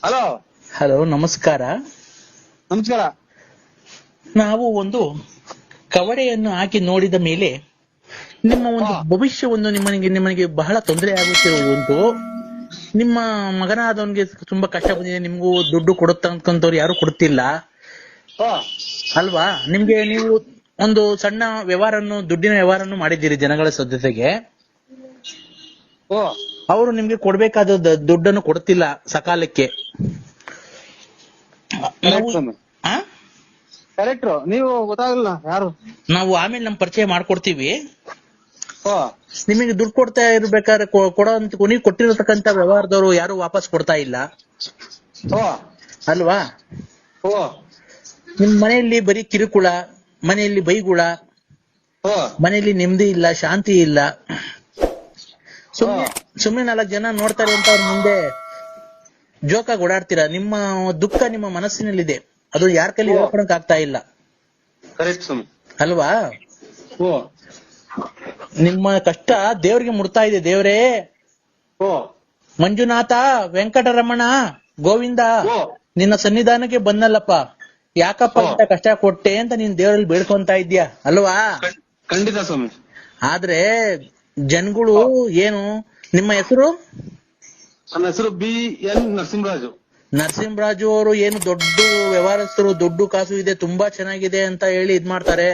Hello hello, ನಮಸ್ಕಾರ. ನಮಸ್ಕಾರ. ನಾವು ಒಂದು ಕವಡೆಯನ್ನು ಹಾಕಿ ನೋಡಿದ ಮೇಲೆ ನಿಮ್ಮ ಒಂದು ಭವಿಷ್ಯವನ್ನು ನಿಮ್ಮನಿಗೆ ಬಹಳ ತೊಂದರೆ ಆಗುತ್ತಿರುವುದು. ನಿಮ್ಮ ಮಗನಾದವನಿಗೆ ತುಂಬಾ ಕಷ್ಟ ಬಂದಿದೆ, ನಿಮ್ಗೂ ದುಡ್ಡು ಕೊಡುತ್ತಂತವ್ರು ಯಾರು ಕೊಡ್ತಿಲ್ಲ ಅಲ್ವಾ? ನೀವು ಒಂದು ಸಣ್ಣ ದುಡ್ಡಿನ ವ್ಯವಹಾರವನ್ನು ಮಾಡಿದ್ದೀರಿ ಜನಗಳ ಜೊತೆಗೆ. ಅವರು ನಿಮ್ಗೆ ಕೊಡ್ಬೇಕಾದ ದುಡ್ಡನ್ನು ಕೊಡ್ತಿಲ್ಲ ಸಕಾಲಕ್ಕೆ. ಕರೆಕ್ಟ್. ನೀವು ಗೊತ್ತಾಗಲ್ಲ ಯಾರು. ನಾವು ಆಮೇಲೆ ನಮ್ ಪರಿಚಯ ಮಾಡ್ಕೊಡ್ತೀವಿ. ನಿಮಗೆ ದುಡ್ಡು ಕೊಡ್ತಾ ಇರ್ಬೇಕಾದ್ರೆ ನೀವು ಕೊಟ್ಟಿರತಕ್ಕಂತ ವ್ಯವಹಾರದವರು ಯಾರು ವಾಪಸ್ ಕೊಡ್ತಾ ಇಲ್ಲ ಅಲ್ವಾ? ನಿಮ್ ಮನೆಯಲ್ಲಿ ಬರೀ ಕಿರುಕುಳ, ಮನೆಯಲ್ಲಿ ಬೈಗುಳ, ಮನೆಯಲ್ಲಿ ನೆಮ್ಮದಿ ಇಲ್ಲ, ಶಾಂತಿ ಇಲ್ಲ. ಸುಮ್ನೆ 4 ಜನ ನೋಡ್ತಾರೆ ಅಂತ ಅವ್ರ ಮುಂದೆ ಜೋಕಾಗಿ ಓಡಾಡ್ತೀರಾ. ನಿಮ್ಮ ದುಃಖ ನಿಮ್ಮ ಮನಸ್ಸಿನಲ್ಲಿದೆ, ಅದು ಯಾರ ಕೈಲಿ ಹೇಳ್ಕೊಳಕ್ ಆಗ್ತಾ ಇಲ್ಲ ಅಲ್ವಾ? ನಿಮ್ಮ ಕಷ್ಟ ದೇವ್ರಿಗೆ ಮುಡ್ತಾ ಇದೆ. ದೇವ್ರೇ, ಮಂಜುನಾಥ, ವೆಂಕಟರಮಣ, ಗೋವಿಂದ, ನಿನ್ನ ಸನ್ನಿಧಾನಕ್ಕೆ ಬಂದಲ್ಲಪ್ಪ, ಯಾಕಪ್ಪ ಇಂತ ಕಷ್ಟ ಕೊಟ್ಟೆ ಅಂತ ನೀನ್ ದೇವರಲ್ಲಿ ಬೇಡ್ಕೊಂತ ಇದ್ಯಾ ಅಲ್ವಾ? ಖಂಡಿತ ಸ್ವಾಮಿ. ಆದ್ರೆ ಜನಗಳು ಏನು, ನಿಮ್ಮ ಹೆಸರು? ನನ್ನ ಹೆಸರು BN ನರಸಿಂಹರಾಜು. ನರಸಿಂಹರಾಜು ಅವರು ಏನು ದೊಡ್ಡ ವ್ಯವಹಾರಸ್ಥರು, ದುಡ್ಡು ಕಾಸು ಇದೆ, ತುಂಬಾ ಚೆನ್ನಾಗಿದೆ ಅಂತ ಹೇಳಿ ಇದ್ ಮಾಡ್ತಾರೆ.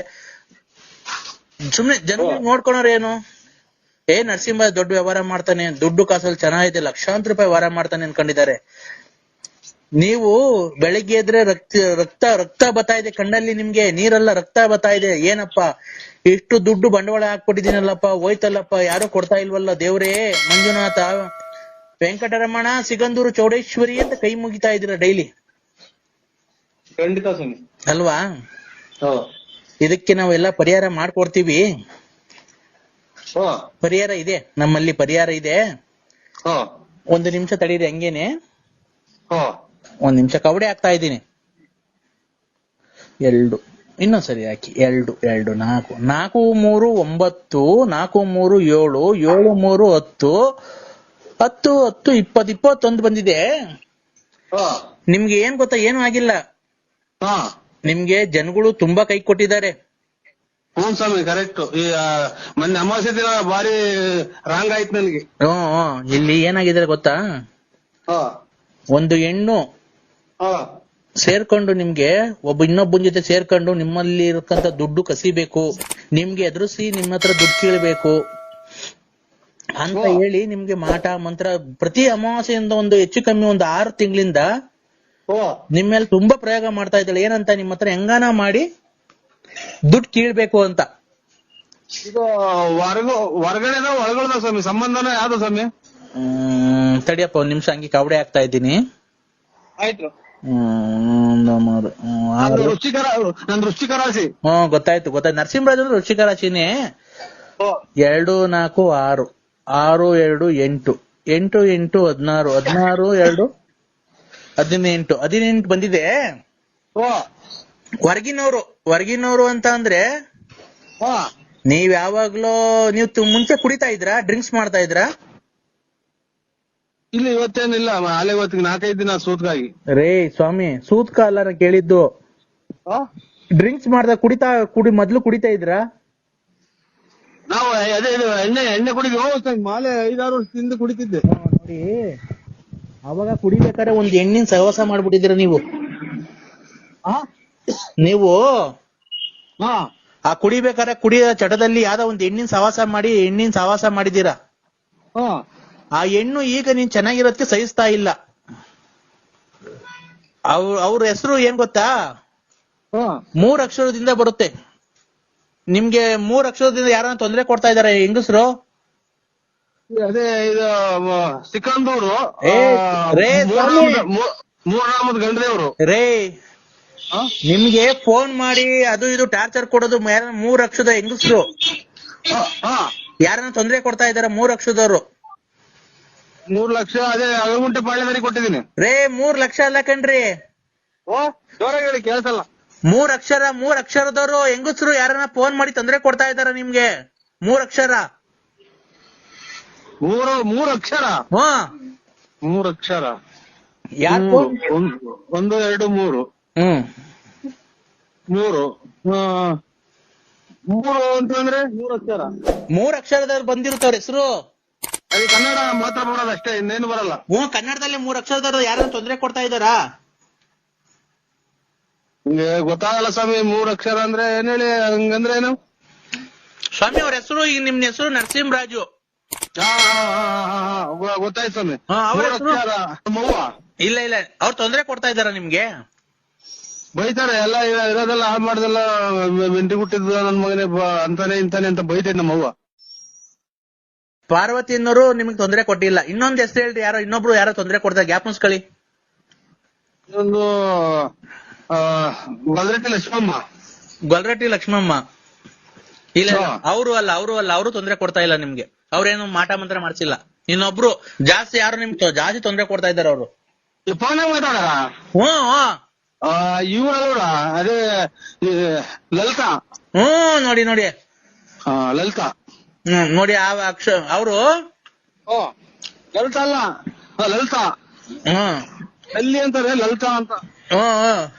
ಸುಮ್ನೆ ಜನಗಳು ನೋಡ್ಕೊಳೋರೇನು, ನರಸಿಂಹ ದೊಡ್ಡ ವ್ಯವಹಾರ ಮಾಡ್ತಾನೆ, ದುಡ್ಡು ಕಾಸಲ್ಲಿ ಚೆನ್ನಾಗಿದೆ, ಲಕ್ಷಾಂತರ ರೂಪಾಯಿ ವ್ಯವಹಾರ ಮಾಡ್ತಾನೆ ಅನ್ಕೊಂಡಿದ್ದಾರೆ. ನೀವು ಬೆಳಿಗ್ಗೆ ಎದ್ರೆ ರಕ್ತ ಬರ್ತಾ ಇದೆ ಕಣ್ಣಲ್ಲಿ, ನಿಮ್ಗೆ ನೀರಲ್ಲ ರಕ್ತ ಬರ್ತಾ ಇದೆ. ಏನಪ್ಪ ಇಷ್ಟು ದುಡ್ಡು ಬಂಡವಾಳ ಹಾಕ್ಕೊಟ್ಟಿದ್ದೀನಲ್ಲಪ್ಪ, ಹೋಯ್ತಲ್ಲಪ್ಪ, ಯಾರು ಕೊಡ್ತಾ ಇಲ್ವಲ್ಲ ದೇವ್ರೇ, ಮಂಜುನಾಥ, ವೆಂಕಟರಮಣ, ಸಿಗಂದೂರು, ಚೌಡೇಶ್ವರಿ ಅಂತ ಕೈ ಮುಗಿತಾ ಇದ್ದೀರಾ ಡೈಲಿ ಖಂಡಿತ ಸ್ವಾಮಿ ಅಲ್ವಾ? ಇದಕ್ಕೆ ನಾವೆಲ್ಲ ಪರಿಹಾರ ಮಾಡ್ಕೊಡ್ತೀವಿ. ಪರಿಹಾರ ಇದೆ, ನಮ್ಮಲ್ಲಿ ಪರಿಹಾರ ಇದೆ. 1 ನಿಮಿಷ ತಡೀರಿ, ಹಂಗೇನೆ 1 ನಿಮಿಷ. ಕವಡೆ ಹಾಕ್ತಾ ಇದ್ದೀನಿ. 2 ಇನ್ನೊಂದ್ಸರಿ ಹಾಕಿ. 2 2 4 4 3 9 4 3 7 7 3 10 10 10 20 21 ಬಂದಿದೆ. ನಿಮ್ಗೆ ಏನ್ ಗೊತ್ತಾ, ಏನು ಆಗಿಲ್ಲ. ನಿಮ್ಗೆ ಜನಗಳು ತುಂಬಾ ಕೈ ಕೊಟ್ಟಿದ್ದಾರೆ. ಹ್ಞೂ ಸ್ವಾಮಿ, ಕರೆಕ್ಟ್. ಈ ಮೊನ್ನೆ ಅಮಾವಾಸ್ಯೆ ದಿನ ಬಾರಿ ರಾಂಗ್ ಆಯ್ತು ನನಗೆ. ಇಲ್ಲಿ ಏನಾಗಿದೆ ಗೊತ್ತಾ, ಒಂದು ಹೆಣ್ಣು ಸೇರ್ಕೊಂಡು ನಿಮ್ಗೆ ಇನ್ನೊಬ್ಬನ ಜೊತೆ ಸೇರ್ಕೊಂಡು ನಿಮ್ಮಲ್ಲಿ ಇರತಕ್ಕಂತ ದುಡ್ಡು ಕಸಿಬೇಕು, ನಿಮ್ಗೆ ಎದುರಿಸಿ ನಿಮ್ಮ ಹತ್ರ ದುಡ್ಡು ಕೀಳ್ಬೇಕು ಅಂತ ಹೇಳಿ ನಿಮ್ಗೆ ಮಾಟ ಮಂತ್ರ ಪ್ರತಿ ಅಮಾವಾಸ್ಯೆಯಿಂದ ಒಂದು ಹೆಚ್ಚು ಕಮ್ಮಿ 6 ತಿಂಗಳಿಂದ ನಿಮ್ಮೇಲೆ ತುಂಬಾ ಪ್ರಯೋಗ ಮಾಡ್ತಾ ಇದ್ದಾಳೆ. ಏನಂತ, ನಿಮ್ಮ ಹತ್ರ ಹೆಂಗಾನ ಮಾಡಿ ದುಡ್ಡು ಕೀಳ್ಬೇಕು ಅಂತ. ಇದು ಹೊರಗಡೆದ ಒಳಗಡೆ ಸ್ವಾಮಿ, ಸಂಬಂಧನ ಯಾವ್ದು ಸ್ವಾಮಿ? ತಡಿಯಪ್ಪ 1 ನಿಮಿಷ, ಹಂಗೆ ಕವಡೆ ಹಾಕ್ತಾ ಇದ್ದೀನಿ. ಆಯ್ತು. ವೃಶ್ಚಿಕ ರಾಶಿ. ಗೊತ್ತಾಯ್ತು. ನರಸಿಂಹರಾಜ್ ಅಂದ್ರೆ ವೃಶ್ಚಿಕ ರಾಶಿನೇ. 2 4 6 6 2 8 8 8 16 16 2 18 ಬಂದಿದೆ. ಹೊರಗಿನವರು ಅಂತ ಅಂದ್ರೆ ನೀವ್ ಯಾವಾಗ್ಲೂ ಮುಂಚೆ ಕುಡಿತಾ ಇದ್ರಾ, ಡ್ರಿಂಕ್ಸ್ ಮಾಡ್ತಾ ಇದ್ರಾ? ಇಲ್ಲ, ಇವತ್ತೇನಿಲ್ಲ. ಅಲೆ ಇವತ್ತಿಗೆ 4-5 ದಿನ ಸೂತ್ಕಾಗಿ. ರೇ ಸ್ವಾಮಿ, ಸೂತ್ಕ ಅಲ್ಲ ಕೇಳಿದ್ದು. ಡ್ರಿಂಕ್ಸ್ ಮಾಡ್ದ ಮೊದ್ಲು ಕುಡಿತಾ ಇದ್ರಾ? ನಾವು ಅದೇ ಎಣ್ಣೆ ಕುಡಿದ್ವಿ. ಮಾಲೆ 5-6 ವರ್ಷದಿಂದ ಕುಡಿತಿದ್ದೆ ನೋಡಿ. ಅವಾಗ ಕುಡಿಬೇಕಾದ್ರೆ ಒಂದ್ ಎಣ್ಣಿನ ಸಹವಾಸ ಮಾಡ್ಬಿಟ್ಟಿದ್ದೀರ ನೀವು. ಆ ಕುಡಿಬೇಕಾದ್ರೆ ಕುಡಿಯ ಚಟದಲ್ಲಿ ಯಾವ್ದೋ ಒಂದ್ ಎಣ್ಣಿನ ಸಹವಾಸ ಮಾಡಿದೀರಾ. ಆ ಹೆಣ್ಣು ಈಗ ನೀನ್ ಚೆನ್ನಾಗಿರೋದಕ್ಕೆ ಸಹಿಸ್ತಾ ಇಲ್ಲ. ಅವ್ರ ಹೆಸರು ಏನ್ ಗೊತ್ತಾ? 3 ಅಕ್ಷರದಿಂದ ಬರುತ್ತೆ. ನಿಮ್ಗೆ 3 ಅಕ್ಷರದಿಂದ ಯಾರನ್ನ ತೊಂದರೆ ಕೊಡ್ತಾ ಇದಾರೆ ಹೆಂಗಸರು? ಅದೇ ಇದು ಸಿಕಂದೂರು ಮೂರಾಮದ್ ಗಂಡ್ರೆಯವರು. ರೇ, ನಿಮ್ಗೆ ಫೋನ್ ಮಾಡಿ ಅದು ಇದು ಟಾರ್ಚರ್ ಕೊಡೋದು 3 ಅಕ್ಷರದ ಹೆಂಗಸರು. ಯಾರನ್ನ ತೊಂದರೆ ಕೊಡ್ತಾ ಇದಾರೆ 3 ಅಕ್ಷರದವ್ರು. 3 ಲಕ್ಷ ಅದೇ ಅಗಲಗುಂಟೆ ಪಾಳ್ಯದಲ್ಲಿ ಕೊಟ್ಟಿದ್ದೀನಿ. ರೇ, 3 ಲಕ್ಷ ಅಲ್ಲ ಕಣ್ರಿ. ಜೋರಾಗಿ ಹೇಳಿ, ಕೇಳ್ಸಲ್ಲ. 3 ಅಕ್ಷರದವರು ಹೆಂಗಸರು ಯಾರನ್ನ ಫೋನ್ ಮಾಡಿ ತೊಂದರೆ ಕೊಡ್ತಾ ಇದಾರ ನಿಮ್ಗೆ. 3 ಅಕ್ಷರ. 3 ಅಕ್ಷರ. 3 ಅಕ್ಷರ. ಯಾರ್ ಮೂರು. ಫೋನ್? ಒಂದು 2 3 ಹ್ಮ್ 3 ಮೂರು ಅಂತಂದ್ರೆ 3 ಅಕ್ಷರ. 3 ಅಕ್ಷರದವ್ರು ಬಂದಿರುತ್ತವ್ರ ಹೆಸರು. ಅಲ್ಲಿ ಕನ್ನಡ ಮಾತಾಡ್ಬೋದಲ್ಲ ಅಷ್ಟೇ, ಇನ್ನೇನು ಬರಲ್ಲ. ಕನ್ನಡದಲ್ಲಿ 3 ಅಕ್ಷರದವ್ರು ಯಾರು ತೊಂದ್ರೆ ಕೊಡ್ತಾ ಇದ್ದಾರಾ? ನಿಮ್ಗೆ ಗೊತ್ತಾಗಲ್ಲ ಸ್ವಾಮಿ, 3 ಅಕ್ಷರ ಅಂದ್ರೆ ಏನ್ ಹೇಳಿ, ಹಂಗಂದ್ರೆ ಏನು ಸ್ವಾಮಿ ಅವ್ರ ಹೆಸರು, ಈಗ ನಿಮ್ ಹೆಸರು ನರಸಿಂಹರಾಜು. ಗೊತ್ತಾಯ್ತು ಸ್ವಾಮಿ. ಅವ್ರ 3 ಹೆಸರು? ಅಕ್ಷರ ನಮ್ಮವ್ವ. ಇಲ್ಲ ಅವ್ರು ತೊಂದ್ರೆ ಕೊಡ್ತಾ ಇದ್ದಾರ ನಿಮ್ಗೆ? ಬೈತಾರೆ, ಎಲ್ಲ ಇರೋದೆಲ್ಲ ಹಾಳು ಮಾಡ್ದೆಲ್ಲ ಮೆಂಟಿ ಹುಟ್ಟಿದ್ದು ನನ್ ಮಗನೇ ಅಂತಾನೆ ಇಂತಾನೆ ಅಂತ ಬೈತೈತೆ ನಮ್ಮವ್ವ. ಪಾರ್ವತಿ ಅನ್ನೋರು ನಿಮ್ಗೆ ತೊಂದ್ರೆ ಕೊಟ್ಟಿಲ್ಲ. ಇನ್ನೊಂದ್ ಹೆಸರು ಹೇಳ್ರಿ, ಇನ್ನೊಬ್ರು ಯಾರೋ ತೊಂದ್ರೆ ಕೊಡ್ತಾರೆ, ಗ್ಯಾಪ್ ಮುನ್ಸ್ಕೊಳ್ಳಿ. ಇದೊಂದು ಗಲ್ರಟ್ಟಿ ಲಕ್ಷ್ಮಮ್ಮ. ಗೊಲ್ರಟ್ಟಿ ಲಕ್ಷ್ಮಮ್ಮ. ಇಲ್ಲ ಹಾ. ಅವರು ಅಲ್ಲ, ಅವರು ತೊಂದ್ರೆ ಕೊಡ್ತಾ ಇಲ್ಲ ನಿಮ್ಗೆ. ಅವ್ರೇನು ಮಾಟ ಮಂತ್ರ ಮಾಡ್ಸಿಲ್ಲ. ಇನ್ನೊಬ್ರು ಜಾಸ್ತಿ ಯಾರು ನಿಮ್ಗೆ ಜಾಸ್ತಿ ತೊಂದ್ರೆ ಕೊಡ್ತಾ ಇದಾರೆ ಅವರು. ಫೋನ್ ಮಾತಾಡ ಇವ್ರಲ್ಲ, ಅದೇ ಲಲಿತಾ. ನೋಡಿ ಲಲಿತಾ. ನೋಡಿ ಆ ಅವರು ಲಲಿತಾ ಅಲ್ಲ, ಲಲಿತಾ. ಎಲ್ಲಿ ಅಂತಾರೆ ಲಲಿತಾ ಅಂತ.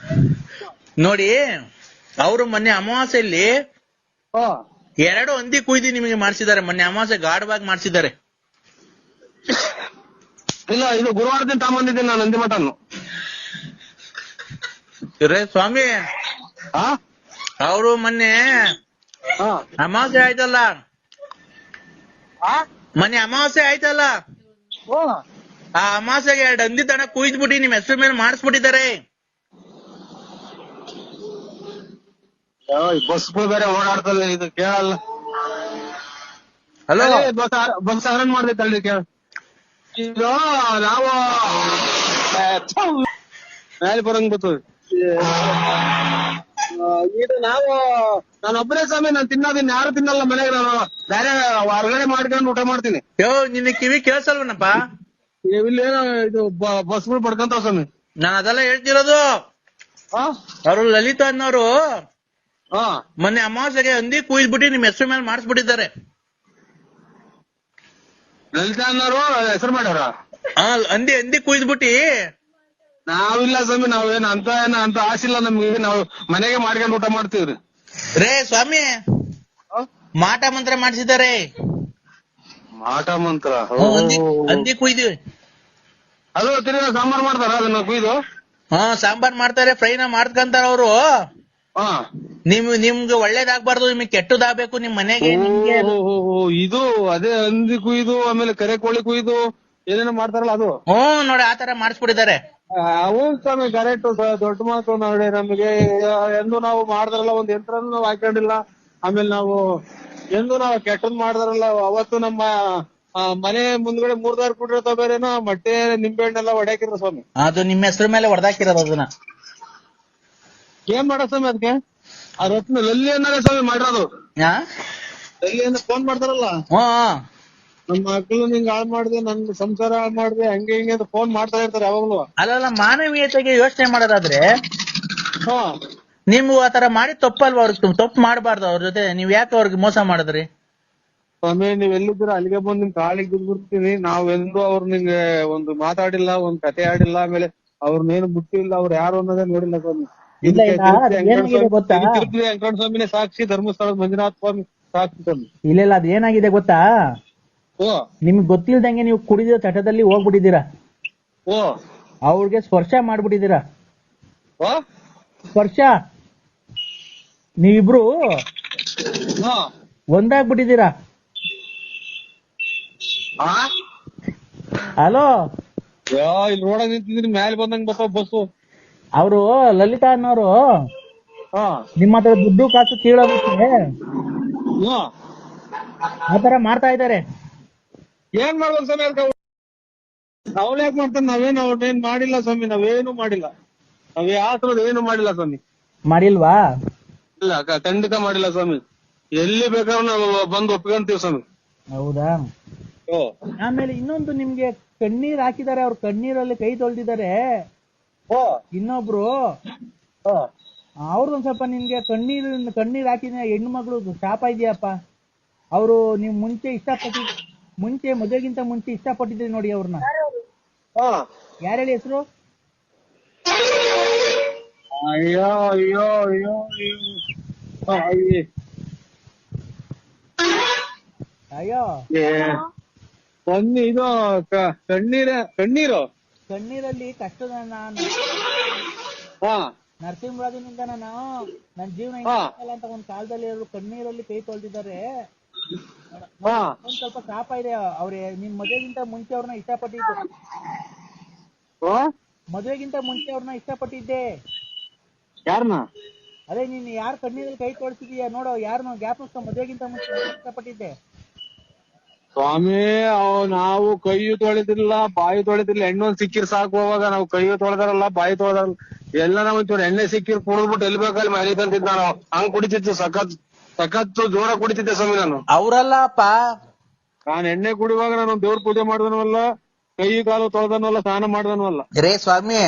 ನೋಡಿ ಅವರು ಮೊನ್ನೆ ಅಮಾವಾಸ್ಯೆಯಲ್ಲಿ 2 ಹಂದಿ ಕುಯ್ದು ನಿಮಗೆ ಮಾಡಿಸಿದ್ದಾರೆ. ಮೊನ್ನೆ ಅಮಾವಾಸ್ಯೆ ಗಾಢವಾಗಿ ಮಾಡಿಸಿದ್ದಾರೆ. ಇಲ್ಲ, ಇದು ಗುರುವಾರ ದಿನ ತಗೊಂಬಂದಿದ್ದೀನಿ ನಾನು ನಂದಿ ಮಟನ್ನು. ರೇ ಸ್ವಾಮಿ, ಅವರು ಮೊನ್ನೆ ಅಮಾವಾಸ್ಯೆ ಆಯ್ತಲ್ಲ, ಮೊನ್ನೆ ಅಮಾವಾಸ್ಯೆ ಆಯ್ತಲ್ಲ, ಆ ಅಮಾವಾಸ್ಯೆಗೆ 2 ಹಂದಿ ದನ ಕುಯ್ದ್ಬಿಟ್ಟು ನಿಮ್ ಹೆಸರು ಮೇಲೆ ಮಾಡಿಸ್ಬಿಟ್ಟಿದ್ದಾರೆ. ಬಸ್ಗಳು ಬೇರೆ ಓಡಾಡ್ತದೆ, ಇದು ಕೇಳಲ್ಲ. ಹಲೋ, ಬಸ್ ಅರೇಂಜ್ ಮಾಡ್ದೈತಲ್ರಿ, ಕೇಳ. ಇದು ನಾವು ಮೇಲೆ ಬರಂಗ್ ಬರ್ತದೆ. ಇದು ನಾನು ಒಬ್ಬರೇ ಸ್ವಾಮಿ, ನಾನು ತಿನ್ನೋದಿನ್ ಯಾರು ತಿನ್ನಲ್ಲ ಮನೆಗೆ. ನಾನು ಬೇರೆ ಹೊರಗಡೆ ಮಾಡ್ಕೊಂಡು ಊಟ ಮಾಡ್ತೀನಿ. ನಿನ್ನ ಕಿವಿ ಕೇಳಿಸಲ್ವನಪ್ಪ? ಇಲ್ಲೇನೋ ಇದು ಬಸ್ಗಳು ಪಡ್ಕೊಂತಾವ ಸ್ವಾಮಿ. ನಾನು ಅದೆಲ್ಲ ಹೇಳ್ತಿರೋದು. ಅವರು ಲಲಿತಾ ಅನ್ನೋರು ಮೊನ್ನೆ ಅಮಾವಾಸ್ಯೆಗೆ ಹಂದಿ ಕುಯ್ದ್ಬಿಟ್ಟು ನಿಮ್ ಹೆಸರು ಮೇಲೆ ಮಾಡಿಸ್ಬಿಟ್ಟಿದ್ದಾರೆ. ಲಲಿತಾ ಅನ್ನೋರು ಹೆಸರು ಮಾಡ್ಯಾರ. ಹಂದಿ ಕುಯ್ದ್ಬಿಟ್ಟಿ. ನಾವಿಲ್ಲ ಸ್ವಾಮಿ, ನಾವೇನು ಅಂತ ಆಸಿಲ್ಲ ನಮ್ಗೆ. ನಾವು ಮನೆಗೆ ಮಾಡ್ಕೊಂಡು ಊಟ ಮಾಡ್ತೀವ್ರಿ. ರೇ ಸ್ವಾಮಿ, ಮಾಟ ಮಂತ್ರ ಮಾಡಿಸಿದ್ದಾರೆ. ಮಾಟ ಮಂತ್ರ? ಹಂದಿ ಕುಯ್ದಿವಿ. ಅದು ತಿರ್ಗಾ ಸಾಂಬಾರ್ ಮಾಡ್ತಾರ ಅದನ್ನ ಕುಯ್ದು? ಸಾಂಬಾರ್ ಮಾಡ್ತಾರೆ, ಫ್ರೈನ ಮಾಡ್ಕಂತಾರ ಅವರು. ನಿಮ್ಗೆ ಒಳ್ಳೇದಾಗ್ಬಾರ್ದು, ನಿಮ್ಗೆ ಕೆಟ್ಟದಾಗ್ಬೇಕು ನಿಮ್ ಮನೆಗೆ. ಇದು ಅದೇ ಹಂದಿ ಕುಯ್ದು, ಆಮೇಲೆ ಕರೆ ಕೋಳಿ ಕುಯ್ದು ಏನೇನೋ ಮಾಡ್ತಾರಲ್ಲ ಅದು? ನೋಡಿ ಆತರ ಮಾಡಿಸ್ಬಿಟ್ಟಿದ್ದಾರೆ. ಹೌದು ಸ್ವಾಮಿ, ಕರೆಕ್ಟ್. ದೊಡ್ಡ ಮಾತು ನೋಡಿ. ನಮಗೆ ಎಂದು ನಾವು ಮಾಡಿದ್ರಲ್ಲ, ಒಂದ್ ಯಂತ್ರನೂ ನಾವು ಹಾಕೊಂಡಿಲ್ಲ. ಆಮೇಲೆ ನಾವು ಎಂದು ನಾವು ಕೆಟ್ಟದ್ ಮಾಡಿದ್ರಲ್ಲ, ಅವತ್ತು ನಮ್ಮ ಮನೆ ಮುಂದ್ಗಡೆ 3 ದಾರಿ ಕುಡಿರ್ತಾವ ಬೇರೆನೋ, ಮೊಟ್ಟೆ ನಿಂಬೆಹಣ್ಣೆಲ್ಲ ಹೊಡ್ಯಾಕಿರ ಸ್ವಾಮಿ. ಅದು ನಿಮ್ಮ ಹೆಸರು ಮೇಲೆ ಹೊಡೆದಾಕಿರೋದು ಅದನ್ನ. ಏನ್ ಮಾಡೋ ಸ್ವಾಮಿ ಅದಕ್ಕೆ? ಆ ರತ್ನ ಲಲ್ಲಿ ಅನ್ನೋದೇ ಸ್ವಾಮಿ ಮಾಡಿರೋದು. ಲಲ್ಲಿ ಅಂದ್ರೆ ಫೋನ್ ಮಾಡ್ತಾರಲ್ಲ, ನಮ್ಮ ಮಕ್ಕಳು ನಿಂಗೆ ಹಾಳು ಮಾಡಿದೆ, ನನ್ ಸಂಸಾರ ಹಾಳು ಮಾಡಿದೆ, ಹಂಗೆ ಹಿಂಗೆ ಅಂತ ಫೋನ್ ಮಾಡ್ತಾ ಇರ್ತಾರೆ ಯಾವಾಗ್ಲೂ. ಅಲ್ಲ, ಮಾನವೀಯತೆಗೆ ಯೋಚನೆ ಮಾಡೋದಾದ್ರೆ ನೀವು ಆತರ ಮಾಡಿ ತಪ್ಪಲ್ವಾ? ಅವ್ರಿಗೆ ತಪ್ಪು ಮಾಡಬಾರ್ದು ಅವ್ರ ಜೊತೆ. ನೀವ್ ಯಾಕೆ ಅವ್ರಿಗೆ ಮೋಸ ಮಾಡಿದ್ರಿ? ಸ್ವಾಮಿ, ನೀವ್ ಎಲ್ಲಿದ್ದೀರ ಅಲ್ಲಿಗೆ ಬಂದು ನಿಮ್ ಕಾಲಿಗೆ ಬಿದ್ಬಿಡ್ತೀನಿ. ನಾವೆಂದು ಅವ್ರು ನಿಂಗೆ ಒಂದು ಮಾತಾಡಿಲ್ಲ, ಒಂದ್ ಕತೆ ಆಡಿಲ್ಲ, ಆಮೇಲೆ ಅವ್ರನ್ನೇನು ಬಿಟ್ಟಿಲ್ಲ, ಅವ್ರು ಯಾರು ಅನ್ನೋದೇ ನೋಡಿಲ್ಲ ಸ್ವಾಮಿ. ವೆಂಕಟ ಸ್ವಾಮಿನೇ ಸಾಕ್ಷಿ, ಧರ್ಮಸ್ಥಳದ ಮಂಜುನಾಥ ಸ್ವಾಮಿ ಸಾಕ್ಷಿ ಸ್ವಾಮಿ. ಇಲ್ಲ, ಅದ್ ಏನಾಗಿದೆ ಗೊತ್ತಾ? ನಿಮ್ಗೆ ಗೊತ್ತಿಲ್ದಂಗೆ ನೀವು ಕುಡಿದಿರೋ ಚಟದಲ್ಲಿ ಹೋಗ್ಬಿಟ್ಟಿದ್ದೀರಾ. ಅವ್ರಿಗೆ ಸ್ಪರ್ಶ ಮಾಡ್ಬಿಟ್ಟಿದ್ದೀರಾ. ಸ್ಪರ್ಶ ನೀವಿಬ್ರು ಒಂದಾಗ್ಬಿಟ್ಟಿದ್ದೀರಾ. ಹಲೋ, ಇಲ್ಲಿ ರೋಡಾಗ ನಿಂತಿದ್ರಿ, ಮ್ಯಾಲೆ ಬಂದಂಗ್ ಬರ್ತಾವ ಬಸ್ಸು. ಅವರು ಲಲಿತಾ ಅನ್ನೋರು ನಿಮ್ಮ ಹತ್ರ ದುಡ್ಡು ಕಾಸು ಕೀಳೋದಕ್ಕೆ ಆತರ ಮಾಡ್ತಾ ಇದ್ದಾರೆ. ಏನ್ ಮಾಡ್ಬೇಕು ಸ್ವಾಮಿ? ಅವ್ಳು ಯಾಕೆ ಮಾಡ್ತಾನೆ? ಅವ್ರೇನ್ ಮಾಡಿಲ್ಲ ಸ್ವಾಮಿ, ನಾವೇನು ಮಾಡಿಲ್ಲ. ನಾವೇ ಆತರದ ಏನು ಮಾಡಿಲ್ಲ ಸ್ವಾಮಿ. ಮಾಡಿಲ್ವಾ? ಇಲ್ಲ, ಖಂಡಿತ ಮಾಡಿಲ್ಲ ಸ್ವಾಮಿ. ಎಲ್ಲಿ ಬೇಕಾದ್ರೂ ನಾವು ಬಂದು ಒಪ್ಕೊಂತೀವಿ ಸ್ವಾಮಿ. ಹೌದಾ? ಆಮೇಲೆ ಇನ್ನೊಂದು, ನಿಮ್ಗೆ ಕಣ್ಣೀರ್ ಹಾಕಿದ್ದಾರೆ, ಅವ್ರ ಕಣ್ಣೀರಲ್ಲಿ ಕೈ ತೊಳ್ದಿದ್ದಾರೆ. ಇನ್ನೊಬ್ರು ಅವ್ರದೊಂದ್ ಸ್ವಲ್ಪ ನಿಮ್ಗೆ ಕಣ್ಣೀರ್ ಹಾಕಿದ ಹೆಣ್ಣು ಮಗಳು ಶಾಪ ಇದೆಯಪ್ಪ. ಅವರು ನೀವು ಮುಂಚೆ ಮದುವೆಗಿಂತ ಮುಂಚೆ ಇಷ್ಟಪಟ್ಟಿದ್ರಿ ನೋಡಿ ಅವ್ರನ್ನ. ಯಾರು ಹೇಳಿ ಹೆಸರು? ಅಯ್ಯೋ ಅಯ್ಯೋ ಅಯ್ಯೋ ಅಯ್ಯೋ ಅಯ್ಯೋ ಬನ್ನಿ ಇದು ಕಣ್ಣೀರು ಕಣ್ಣೀರಲ್ಲಿ ಕಷ್ಟದ ಹಾ ನರಸಿಂಹರಾಜನಿಂದ ನಾನು ನನ್ನ ಜೀವನ ಹಾ. ಇಲ್ಲ ಅಂತ ಒಂದ್ ಕಾಲದಲ್ಲಿ ಅವರು ಕಣ್ಣೀರಲ್ಲಿ ಕೈ ತೊಳ್ದಿದ್ದಾರೆ. ಹಾ ಒಂದ್ ಸ್ವಲ್ಪ ಶಾಪ ಇದೆ. ಅವ್ರೆ ನಿನ್ ಮದುವೆಗಿಂತ ಮುಂಚೆ ಅವ್ರನ್ನ ಇಷ್ಟಪಟ್ಟಿದ್ದೆ. ಹಾ? ಮದುವೆಗಿಂತ ಮುಂಚೆ ಅವ್ರನ್ನ ಇಷ್ಟಪಟ್ಟಿದ್ದೆ. ಯಾರನ್ನ? ಅದೇ ನೀನ್ ಯಾರು ಕಣ್ಣೀರಲ್ಲಿ ಕೈ ತೊಳ್ಸಿದೀಯ ನೋಡು, ಯಾರನ್ನ ಜ್ಞಾಪಿಸ್ಕೊ. ಮದುವೆಗಿಂತ ಮುಂಚೆ ಇಷ್ಟಪಟ್ಟಿದ್ದೆ. ಸ್ವಾಮಿ ನಾವು ಕೈ ತೊಳೆದಿಲ್ಲ, ಬಾಯಿ ತೊಳೆದಿಲ್ಲ. ಎಣ್ಣೆ ಸಿಕ್ಕಿರ್ ಸಾಕು. ಅವಾಗ ನಾವು ಕೈ ತೊಳೆದಾರಲ್ಲ, ಬಾಯಿ ತೊಳೆದಾರಲ್ಲ, ಎಲ್ಲ ನಾವ್ ಒಂಚೂರು ಎಣ್ಣೆ ಸಿಕ್ಕಿರ್ ಕುಡಿದ್ಬಿಟ್ಟು ಎಲ್ಲಿ ಬೇಕಲ್ಲಿ ಮರಿ ತಂತಿದ್ದ ನಾನು. ಹಂಗ್ ಕುಡಿತಿತ್ತು, ಸಖತ್ತು ಜೋರ ಕುಡಿತಿದ್ದೆ ಸ್ವಾಮಿ ನಾನು. ಅವ್ರಲ್ಲಪ್ಪ, ನಾನ್ ಎಣ್ಣೆ ಕುಡಿಯುವಾಗ ನಾನು ದೇವ್ರ ಪೂಜೆ ಮಾಡ್ದನವಲ್ಲ, ಕೈ ಕಾಲು ತೊಳೆದನವಲ್ಲ, ಸ್ನಾನ ಮಾಡ್ದನವಲ್ಲ. ರೇ ಸ್ವಾಮಿ,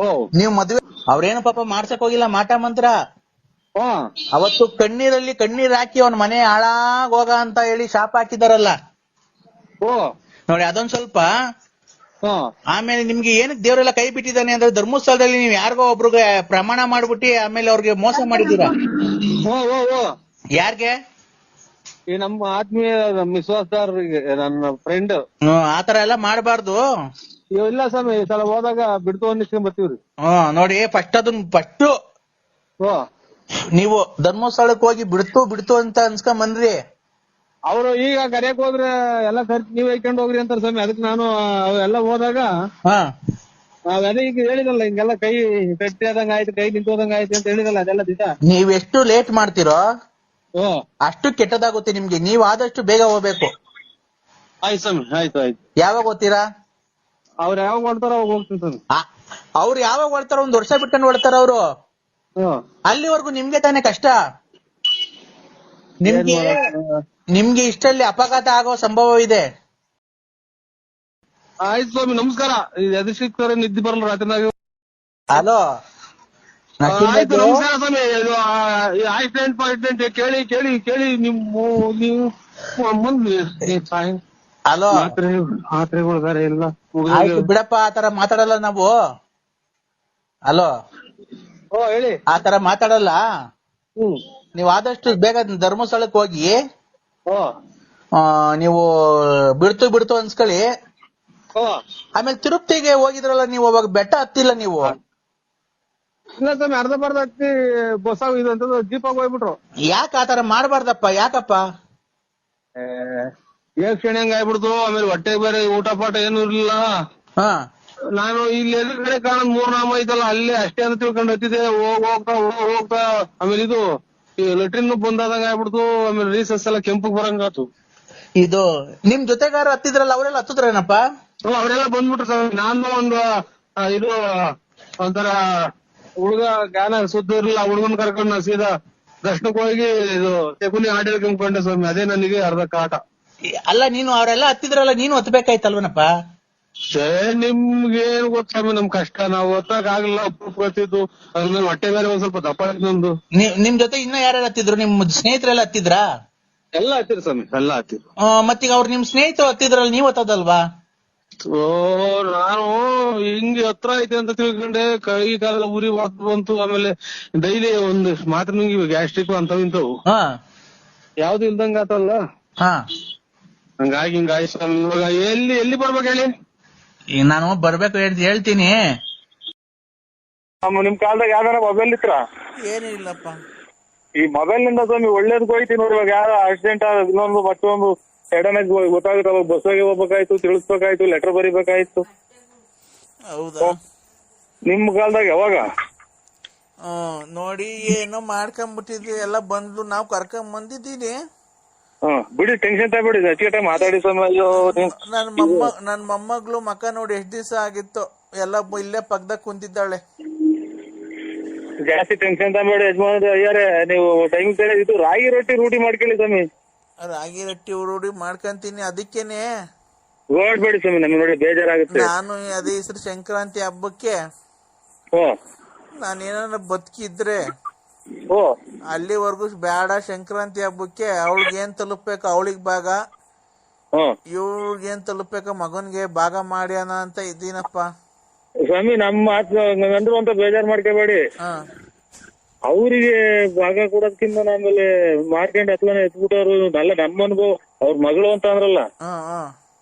ಓ ನೀವ್ ಮದ್ವೆ ಅವ್ರೇನು ಪಾಪ ಮಾಡ್ಸಕ್ ಹೋಗಿಲ್ಲ ಮಾಟ ಮಂತ್ರ. ಹಾ ಅವತ್ತು ಕಣ್ಣೀರಲ್ಲಿ ಕಣ್ಣೀರ್ ಹಾಕಿ ಅವ್ನ ಮನೆ ಹಾಳಾಗ್ ಹೋಗ ಅಂತ ಹೇಳಿ ಶಾಪ ಹಾಕಿದಾರಲ್ಲ ಓ ನೋಡಿ. ಅದೊಂದ್ ಸ್ವಲ್ಪ ಹಾ ಆಮೇಲೆ ನಿಮ್ಗೆ ಏನಕ್ಕೆ ದೇವರೆಲ್ಲ ಕೈ ಬಿಟ್ಟಿದ್ದಾನೆ ಅಂದ್ರೆ, ಧರ್ಮಸ್ಥಳದಲ್ಲಿ ನೀವು ಯಾರಿಗೋ ಒಬ್ರಿಗೆ ಪ್ರಮಾಣ ಮಾಡ್ಬಿಟ್ಟು ಆಮೇಲೆ ಅವ್ರಿಗೆ ಮೋಸ ಮಾಡಿದೀರಾ. ಓ ಓ ಓ ಯಾರ್ಗೆ? ಈ ನಮ್ಮ ಆತ್ಮೀಯ ವಿಶ್ವಾಸದಾರರಿಗೆ, ನನ್ನ ಫ್ರೆಂಡ್. ಆತರ ಎಲ್ಲ ಮಾಡಬಾರ್ದು. ಇಲ್ಲ ಸ್ವಾಮಿ, ಈ ಸಲ ಹೋದಾಗ ಬಿಡ್ತು ಅನ್ನಿಸ್ಕೊಂಡ್ ಬರ್ತೀವ್ರಿ. ನೋಡಿ, ಫಸ್ಟ್ ಓ ನೀವು ಧರ್ಮಸ್ಥಳಕ್ಕೆ ಹೋಗಿ ಬಿಡ್ತು ಅಂತ ಅನ್ಸ್ಕೊಂಡ್ ಬಂದ್ರಿ. ಅವ್ರು ಈಗ ಕರೆಯಕ್ ಹೋದ್ರೆ ಎಲ್ಲ ಖರ್ಚು ನೀವ್ ಹೇಳ್ಕೊಂಡ್ ಹೋಗ್ರಿ ಅಂತಾರ ಸ್ವಾಮಿ. ಅದಕ್ಕೆ ನಾನು ಅವೆಲ್ಲ ಹೋದಾಗ ಅದೇ ಈಗ ಹೇಳಿದಲ್ಲ, ಹಿಂಗೆಲ್ಲ ಕೈ ಕಟ್ಟಿ ಆದಂಗ ಆಯ್ತು, ಕೈ ನಿಂತೋದಂಗ ಆಯ್ತು ಅಂತ ಹೇಳಿದಲ್ಲ, ಅದೆಲ್ಲ ದಿಟ. ನೀವ್ ಎಷ್ಟು ಲೇಟ್ ಮಾಡ್ತೀರೋ ಓ ಅಷ್ಟು ಕೆಟ್ಟದಾಗುತ್ತೆ ನಿಮ್ಗೆ. ನೀವ್ ಆದಷ್ಟು ಬೇಗ ಹೋಗ್ಬೇಕು. ಆಯ್ತು ಸ್ವಾಮಿ, ಆಯ್ತು ಆಯ್ತು. ಯಾವಾಗ ಹೋಗ್ತೀರಾ? ಅವ್ರು ಯಾವಾಗ ಮಾಡ್ತಾರ ಅವಾಗ ಹೋಗ್ತೀನಿ ಸ್ವಾಮಿ. ಅವ್ರು ಯಾವಾಗ ಹೊಡ್ತಾರ? 1 ವರ್ಷ ಬಿಟ್ಕೊಂಡು ಹೊಡ್ತಾರ ಅವ್ರು. ಹ್ಮ್ ಅಲ್ಲಿವರೆಗೂ ನಿಮ್ಗೆ ತಾನೇ ಕಷ್ಟ. ನಿಮ್ಗೆ ಇಷ್ಟಲ್ಲಿ ಅಪಘಾತ ಆಗೋ ಸಂಭವ ಇದೆ. ಆಯ್ತು ಸ್ವಾಮಿ, ನಮಸ್ಕಾರ. ಎದು ಸಿಗ್ತಾರೆ, ನಿದ್ದೆ ಬರಲ್ಲ ರಾತ್ರಿನಾಗ. ಹಲೋ ಆಯ್ತು, ನಮಸ್ಕಾರ ಸ್ವಾಮಿ. ಇದು ಆಕ್ಸಿಡೆಂಟ್ ಕೇಳಿ ಕೇಳಿ ಕೇಳಿ ನೀವು ಮುಂದೆ ಹಲೋ ಮಾತ್ರೆಗಳು ಬೇರೆ ಇಲ್ಲ. ಆಯ್ತು ಬಿಡಪ್ಪ, ಆತರ ಮಾತಾಡಲ್ಲ ನಾವು. ಹಲೋ ಓ ಹೇಳಿ. ಆತರ ಮಾತಾಡಲ್ಲ. ಹ್ಮ್ ನೀವ್ ಆದಷ್ಟು ಬೇಗ ಧರ್ಮಸ್ಥಳಕ್ಕೆ ಹೋಗಿ ಓ ನೀವು ಬಿಡ್ತು ಅನ್ಸ್ಕೊಳ್ಳಿ. ಓ ಆಮೇಲೆ ತಿರುಪತಿಗೆ ಹೋಗಿದ್ರಲ್ಲ ನೀವು, ಅವಾಗ ಬೆಟ್ಟ ಹತ್ತಿಲ್ಲ ನೀವು. ಇಲ್ಲ ಸ್ವಾಮಿ, ಅರ್ಧ ಬರ್ಧ ಹತ್ತಿ ಬಸ್ ಇದು ಅಂತ ಜೀಪಾಗ ಹೋಗ್ಬಿಟ್ರು. ಯಾಕೆ ಆತರ ಮಾಡ್ಬಾರ್ದಪ್ಪ? ಯಾಕಪ್ಪ? ಕ್ಷಣ ಹಂಗ ಆಗ್ಬಿಡ್ತು. ಆಮೇಲೆ ಹೊಟ್ಟೆ ಬೇರೆ ಊಟ ಪಾಠ ಏನು ಇರ್ಲಿಲ್ಲ. ಹಾ ನಾನು ಇಲ್ಲಿ ಎದುರುಗಡೆ ಕಾಣ 3 ನಾಮ ಐತಲ್ಲ, ಅಲ್ಲೇ ಅಷ್ಟೇ ಅಂತ ತಿಳ್ಕೊಂಡು ಹತ್ತಿದೆ. ಹೋಗ್ತಾ ಆಮೇಲೆ ಇದು ಲೆಟ್ರಿನ್ ಬಂದಾದಂಗ ಆಗ್ಬಿಡ್ತು. ಆಮೇಲೆ ರೀಸಸ್ ಎಲ್ಲ ಕೆಂಪಗ್ ಬರಂಗಾತು. ಇದು ನಿಮ್ ಜೊತೆಗಾರ ಹತ್ತಿದ್ರಲ್ಲ, ಅವರೆಲ್ಲ ಹತ್ತಿದ್ರೇನಪ್ಪ? ಅವರೆಲ್ಲ ಬಂದ್ಬಿಟ್ರು ಸ್ವಾಮಿ. ನಾನು ಒಂದು ಇದು ಒಂಥರ ಹುಡುಗ ಜ್ಞಾನ ಸುದ್ದ ಇರ್ಲಿಲ್ಲ, ಹುಡುಗನ್ ಕರ್ಕೊಂಡು ನಾ ಸೀದಾ ದರ್ಶನಕ್ಕೆ ಹೋಗಿ ಇದು ತೆಗುನಿ ಹಾಡು ಹೇಳ್ಕೊಂಡ್ಕೊಂಡೆ ಸ್ವಾಮಿ. ಅದೇ ನನಗೆ ಅರ್ಧ ಕಾಟ. ಅಲ್ಲ, ನೀನು ಅವರೆಲ್ಲ ಹತ್ತಿದ್ರಲ್ಲ, ನೀನು ಹತ್ಬೇಕಾಯ್ತಲ್ವನಪ್ಪ? ನಿಮ್ಗೇನ್ ಗೊತ್ತ ಸ್ವಾಮಿ ನಮ್ ಕಷ್ಟ. ನಾವು ಒತ್ತಾಗ ಆಗ್ಲಿಲ್ಲ, ಗೊತ್ತಿದ್ದು. ಅದ್ಮೇಲೆ ಹೊಟ್ಟೆ ಬೇರೆ ಒಂದ್ ಸ್ವಲ್ಪ ದಪ್ಪ ಆಯ್ತು ನಂದು. ನಿಮ್ ಜೊತೆ ಇನ್ನ ಯಾರ್ಯಾರು ಹತ್ತಿದ್ರು? ನಿಮ್ ಸ್ನೇಹಿತರೆಲ್ಲ ಹತ್ತಿದ್ರಾ? ಎಲ್ಲ ಹತ್ತಿರ ಸ್ವಾಮಿ, ಎಲ್ಲ ಹತ್ತಿರ. ಮತ್ತೀಗ ಅವ್ರು ನಿಮ್ ಸ್ನೇಹಿತರು ಹತ್ತಿದ್ರಲ್ಲ, ನೀವ್ ಹತ್ತದಲ್ವಾ? ಓ ನಾನು ಹಿಂಗೆ ಹತ್ರ ಐತೆ ಅಂತ ತಿಳ್ಕೊಂಡೆ. ಕೈ ಕಾಲೆಲ್ಲ ಉರಿ ಬಂತು. ಆಮೇಲೆ ಡೈಲಿ ಒಂದು ಮಾತ್ರ ನುಂಗಿವಿ, ಗ್ಯಾಸ್ಟ್ರಿಕ್ ಅಂತವ್ ಇಂತವು ಯಾವ್ದು ಇಲ್ದಂಗ ಆತಲ್ಲ. ಹಂಗಾಗಿ ಹಿಂಗಾಯ್ತು ಸ್ವಾಮಿ. ಇವಾಗ ಎಲ್ಲಿ ಬರ್ಬೇಕು ಹೇಳಿ? ನಾನು ಬರ್ಬೇಕು ಹೇಳ್ತೀನಿ. ನಿಮ್ ಕಾಲದಾಗ ಯಾವ್ದಾರ ಮೊಬೈಲ್ ಇತ್ರ? ಏನೂ ಇಲ್ಲಪ್ಪ. ಈ ಮೊಬೈಲ್ ನಿಂದ ಸ್ವಾಮಿ ಒಳ್ಳೇದ್ ಹೋಯ್ತಿ ನೋಡಿ. ಇವಾಗ ಯಾರ ಆಕ್ಸಿಡೆಂಟ್ ಇನ್ನೊಂದು ಮತ್ತೊಂದು ಸಡನ್ ಆಗಿ ಗೊತ್ತಾಗುತ್ತೆ. ಅವಾಗ ಬಸ್ಸಾಗಿ ಹೋಗ್ಬೇಕಾಯ್ತು, ತಿಳಿಸ್ಬೇಕಾಯ್ತು, ಲೆಟರ್ ಬರಿಬೇಕಾಯ್ತು. ಹೌದಾ? ನಿಮ್ ಕಾಲದಾಗ ಯಾವಾಗ ನೋಡಿ ಏನೋ ಮಾಡ್ಕೊಂಡ್ಬಿಟ್ಟಿದ್ವಿ, ಎಲ್ಲ ಬಂದು ನಾವ್ ಕರ್ಕೊಂಡ್ ಬಂದಿದ್ದೀನಿ. ಬಿಡಿ, ಟೆನ್ಷನ್ ತಗೊಬೇಡಿ, ಹೆಚ್ಚಿಗೆ ಮಾತಾಡಿ ಸ್ವಾಮಿ. ಅಯ್ಯೋ, ನನ್ ಮೊಮ್ಮಗಳು ಮಕ್ಕ ನೋಡಿ ಎಷ್ಟ್ ದಿವಸ ಆಗಿತ್ತು, ಎಲ್ಲ ಇಲ್ಲೇ ಪಕ್ಕದಾಗ ಕುಂತಿದ್ದಾಳೆ. ಜಾಸ್ತಿ ಟೆನ್ಷನ್ ತಗೊಬೇಡಿ ಯಜಮಾನ. ಅಯ್ಯಾರೆ, ನೀವು ಟೈಮ್ ಸರಿ ಇದು ರಾಗಿ ರೊಟ್ಟಿ ರೂಢಿ ಮಾಡ್ಕೊಳ್ಳಿ ಸ್ವಾಮಿ. ರಾಗಿ ರೊಟ್ಟಿ ರೂಢಿ ಮಾಡ್ಕೊಂತೀನಿ, ಅದಕ್ಕೇನೆ ಓಡ್ಬೇಡಿ ಸ್ವಾಮಿ. ನಮ್ಗೆ ನೋಡಿ ಬೇಜಾರಾಗುತ್ತೆ. ನಾನು ಅದೇ ಹೆಸರು ಸಂಕ್ರಾಂತಿ ಹಬ್ಬಕ್ಕೆ ನಾನೇನ ಬದುಕಿದ್ರೆ ಅಲ್ಲಿವರೆಗೂ ಬೇಡ. ಸಂಕ್ರಾಂತಿ ಹಬ್ಬಕ್ಕೆ ಅವಳಿಗೆ ಏನ್ ತಲುಪ್ಬೇಕು ಅವಳಿಗೆ ಭಾಗ, ಇವ್ಳಿಗೆ ಏನ್ ತಲುಪ್ಬೇಕು ಮಗನ್ಗೆ ಭಾಗ ಮಾಡ್ಯಾನ ಅಂತ ಇದ್ದೀನಪ್ಪ. ಸ್ವಾಮಿ ನಮ್ಮ ಮಾತು ಹಂಗಂದ್ರು ಅಂತ ಬೇಜಾರ್ ಮಾಡ್ಕೋಬೇಡಿ. ಹಾ ಅವ್ರಿಗೆ ಭಾಗ ಕೊಡೋದ್ಕಿಂತ ಆಮೇಲೆ ಮಾರ್ಕೆಂಡ್ ಹತ್ಲನೆ ಎತ್ಬಿಟ್ಟವ್ರು ಅಲ್ಲ ನಮ್ಮ ಅನುಭವ. ಅವ್ರ ಮಗಳು ಅಂತ ಅಂದ್ರಲ್ಲ, ಹಾ ಹಾ